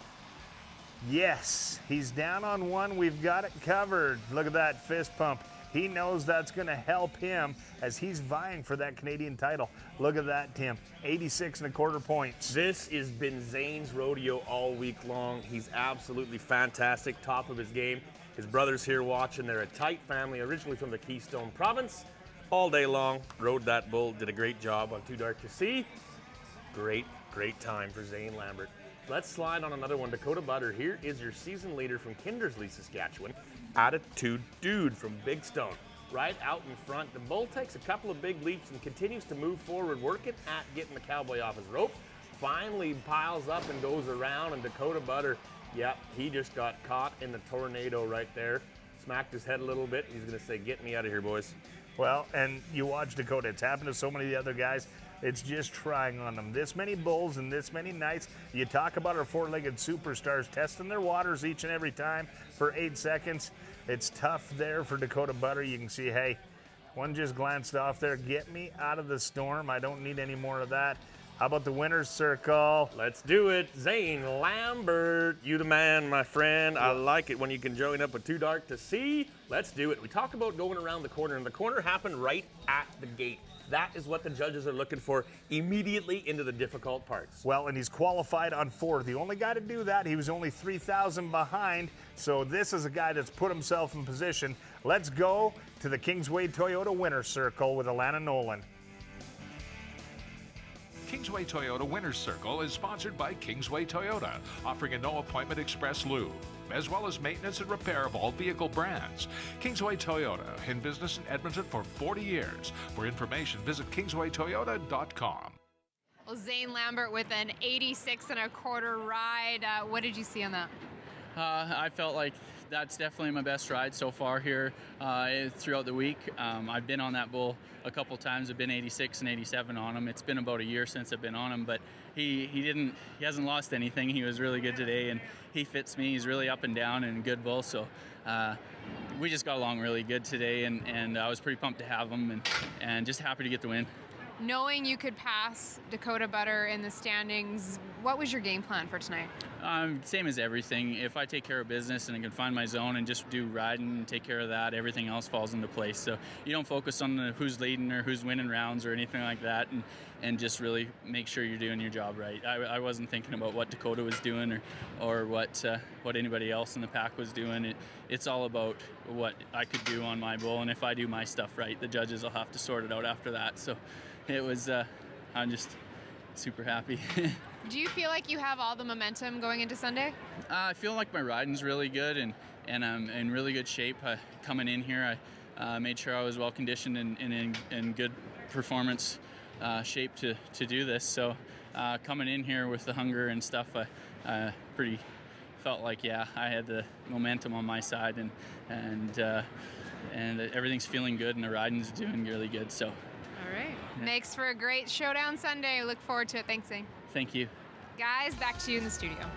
Yes, he's down on one. We've got it covered. Look at that fist pump. He knows that's going to help him as he's vying for that Canadian title. Look at that, Tim. 86 1/4 points. This has been Zane's rodeo all week long. He's absolutely fantastic, top of his game. His brother's here watching. They're a tight family, originally from the Keystone Province. All day long, rode that bull, did a great job on Too Dark to See. Great time for Zane Lambert. Let's slide on another one. Dakota Butter, here is your season leader from Kindersley, Saskatchewan. Attitude Dude from Big Stone. Right out in front. The bull takes a couple of big leaps and continues to move forward, working at getting the cowboy off his rope. Finally piles up and goes around, and Dakota Butter, yep, he just got caught in the tornado right there. Smacked his head a little bit. He's going to say, "Get me out of here, boys." Well, and you watch Dakota. It's happened to so many of the other guys. It's just trying on them. This many bulls and this many nights. You talk about our four-legged superstars testing their waters each and every time for 8 seconds. It's tough there for Dakota Butter. You can see, hey, one just glanced off there. Get me out of the storm. I don't need any more of that. How about the winner's circle? Let's do it. Zane Lambert, you the man, my friend. I like it when you can join up with Too Dark to See. Let's do it. We talked about going around the corner, and the corner happened right at the gate. That is what the judges are looking for, immediately into the difficult parts. Well, and he's qualified on 4. The only guy to do that. He was only 3,000 behind. So this is a guy that's put himself in position. Let's go to the Kingsway Toyota winner's circle with Alana Nolan. Kingsway Toyota Winner's Circle is sponsored by Kingsway Toyota, offering a no-appointment express lube, as well as maintenance and repair of all vehicle brands. Kingsway Toyota, in business in Edmonton for 40 years. For information, visit kingswaytoyota.com. Well, Zane Lambert with an 86 1/4 ride. What did you see on that? I felt like that's definitely my best ride so far here throughout the week. I've been on that bull a couple times. I've been 86 and 87 on him. It's been about a year since I've been on him, but he hasn't lost anything. He was really good today, and he fits me. He's really up and down and a good bull. So we just got along really good today, and I was pretty pumped to have him, and just happy to get the win. Knowing you could pass Dakota Butter in the standings, what was your game plan for tonight? Same as everything. If I take care of business and I can find my zone and just do riding and take care of that, everything else falls into place. So you don't focus on who's leading or who's winning rounds or anything like that, and just really make sure you're doing your job right. I wasn't thinking about what Dakota was doing or what anybody else in the pack was doing. It's all about what I could do on my bull, and if I do my stuff right, the judges will have to sort it out after that. So it was, I'm just super happy. Do you feel like you have all the momentum going into Sunday? I feel like my riding's really good, and I'm in really good shape. Coming in here, I made sure I was well conditioned and in good performance shape to do this. So coming in here with the hunger and stuff, I pretty felt like, yeah, I had the momentum on my side, and everything's feeling good, and the riding's doing really good. So. All right. Yeah. Makes for a great showdown Sunday. Look forward to it. Thanks, Zane. Thank you. Guys, back to you in the studio.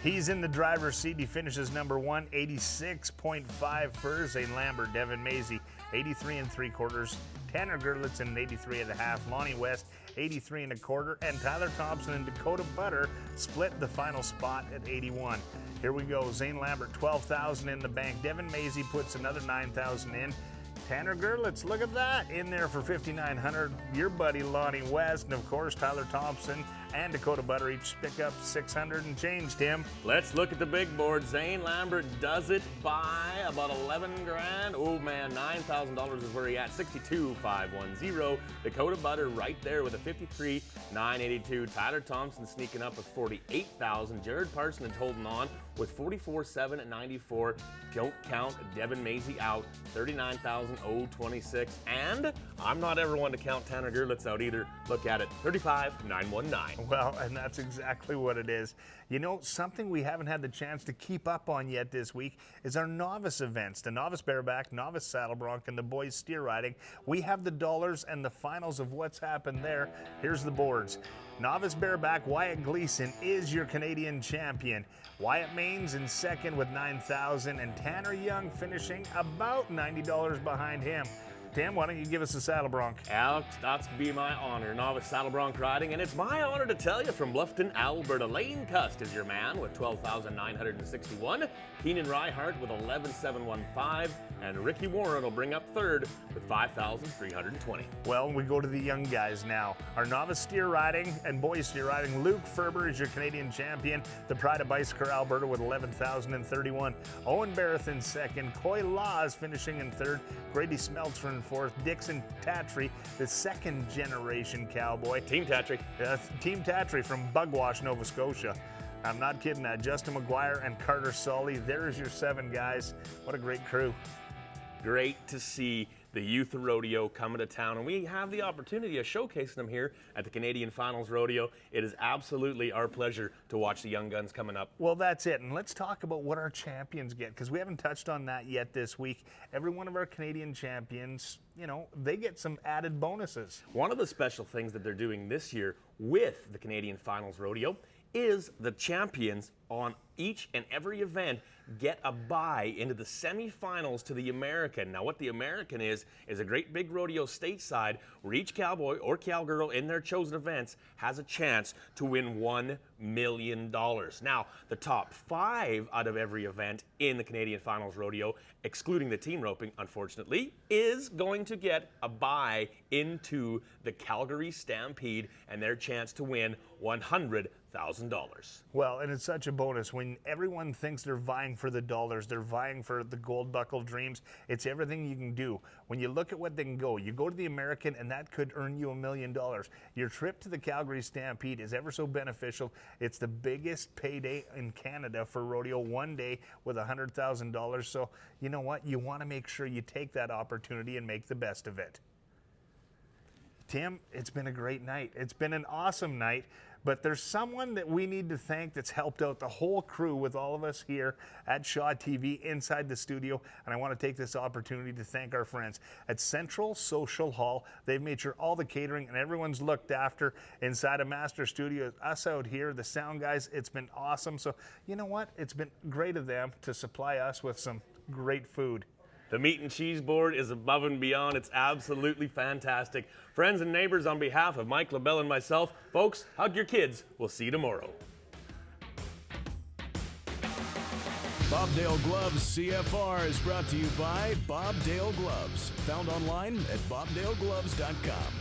He's in the driver's seat. He finishes number 1, 86.5 for Zane Lambert. Devin Mazie, 83 3/4. Tanner Gerlitz, an 83 1/2. Lonnie West, 83 1/4. And Tyler Thompson and Dakota Butter split the final spot at 81. Here we go. Zane Lambert, 12,000 in the bank. Devin Mazie puts another 9,000 in. Tanner Gerlitz, look at that, in there for 5,900. Your buddy Lonnie West, and of course Tyler Thompson and Dakota Butter each pick up 600 and change, Tim. Let's look at the big board. Zane Lambert does it by about 11 grand. Oh man, $9,000 is where he at. 62,510. Dakota Butter right there with a 53,982. Tyler Thompson sneaking up with 48,000. Jared Parsonage holding on with 44,794. Don't count Devin Mazie out, 39,026. And I'm not ever one to count Tanner Gerlitz out either. Look at it, 35,919. Well, and that's exactly what it is. You know, something we haven't had the chance to keep up on yet this week is our novice events. The novice bareback, novice saddle bronc, and the boys steer riding. We have the dollars and the finals of what's happened there. Here's the boards. Novice bareback, Wyatt Gleason is your Canadian champion. Wyatt Maines in second with 9,000, and Tanner Young finishing about $90 behind him. Tim, why don't you give us a saddle bronc? Alex, that's be my honor. Novice saddle bronc riding, and it's my honor to tell you from Bluffton, Alberta. Lane Cust is your man with 12,961. Keenan Reihart with 11,715, and Ricky Warren will bring up third with 5,320. Well, we go to the young guys now. Our novice steer riding and boys steer riding, Luke Ferber is your Canadian champion. The Pride of Bicycle Alberta with 11,031. Owen Barrett in second. Coy Law is finishing in third. Grady Smeltzer in fourth. Dixon Tatry, the second generation cowboy. Team Tatry. Team Tatry from Bugwash, Nova Scotia. I'm not kidding that. Justin McGuire and Carter Sully. There's your 7 guys. What a great crew. Great to see the youth rodeo coming to town, and we have the opportunity of showcasing them here at the Canadian Finals Rodeo. It is absolutely our pleasure to watch the young guns coming up. Well, that's it, and let's talk about what our champions get, because we haven't touched on that yet this week. Every one of our Canadian champions, you know, they get some added bonuses. One of the special things that they're doing this year with the Canadian Finals Rodeo is the champions on each and every event get a bye into the semifinals to the American. Now what the American is a great big rodeo stateside where each cowboy or cowgirl in their chosen events has a chance to win $1 million. Now the top 5 out of every event in the Canadian Finals Rodeo, excluding the team roping unfortunately, is going to get a bye into the Calgary Stampede and their chance to win $100,000. Well, and it's such a bonus when everyone thinks they're vying for the dollars, they're vying for the gold buckle dreams. It's everything you can do. When you look at what they can go, you go to the American and that could earn you $1 million. Your trip to the Calgary Stampede is ever so beneficial. It's the biggest payday in Canada for rodeo, one day with $100,000. So you know what? You want to make sure you take that opportunity and make the best of it. Tim, it's been a great night. It's been an awesome night, but there's someone that we need to thank that's helped out the whole crew with all of us here at Shaw TV inside the studio, and I want to take this opportunity to thank our friends at Central Social Hall. They've made sure all the catering and everyone's looked after inside a master studio. Us out here, the sound guys, it's been awesome. So you know what? It's been great of them to supply us with some great food. The meat and cheese board is above and beyond. It's absolutely fantastic. Friends and neighbors, on behalf of Mike LaBelle and myself, folks, hug your kids. We'll see you tomorrow. Bobdale Gloves CFR is brought to you by Bobdale Gloves. Found online at bobdalegloves.com.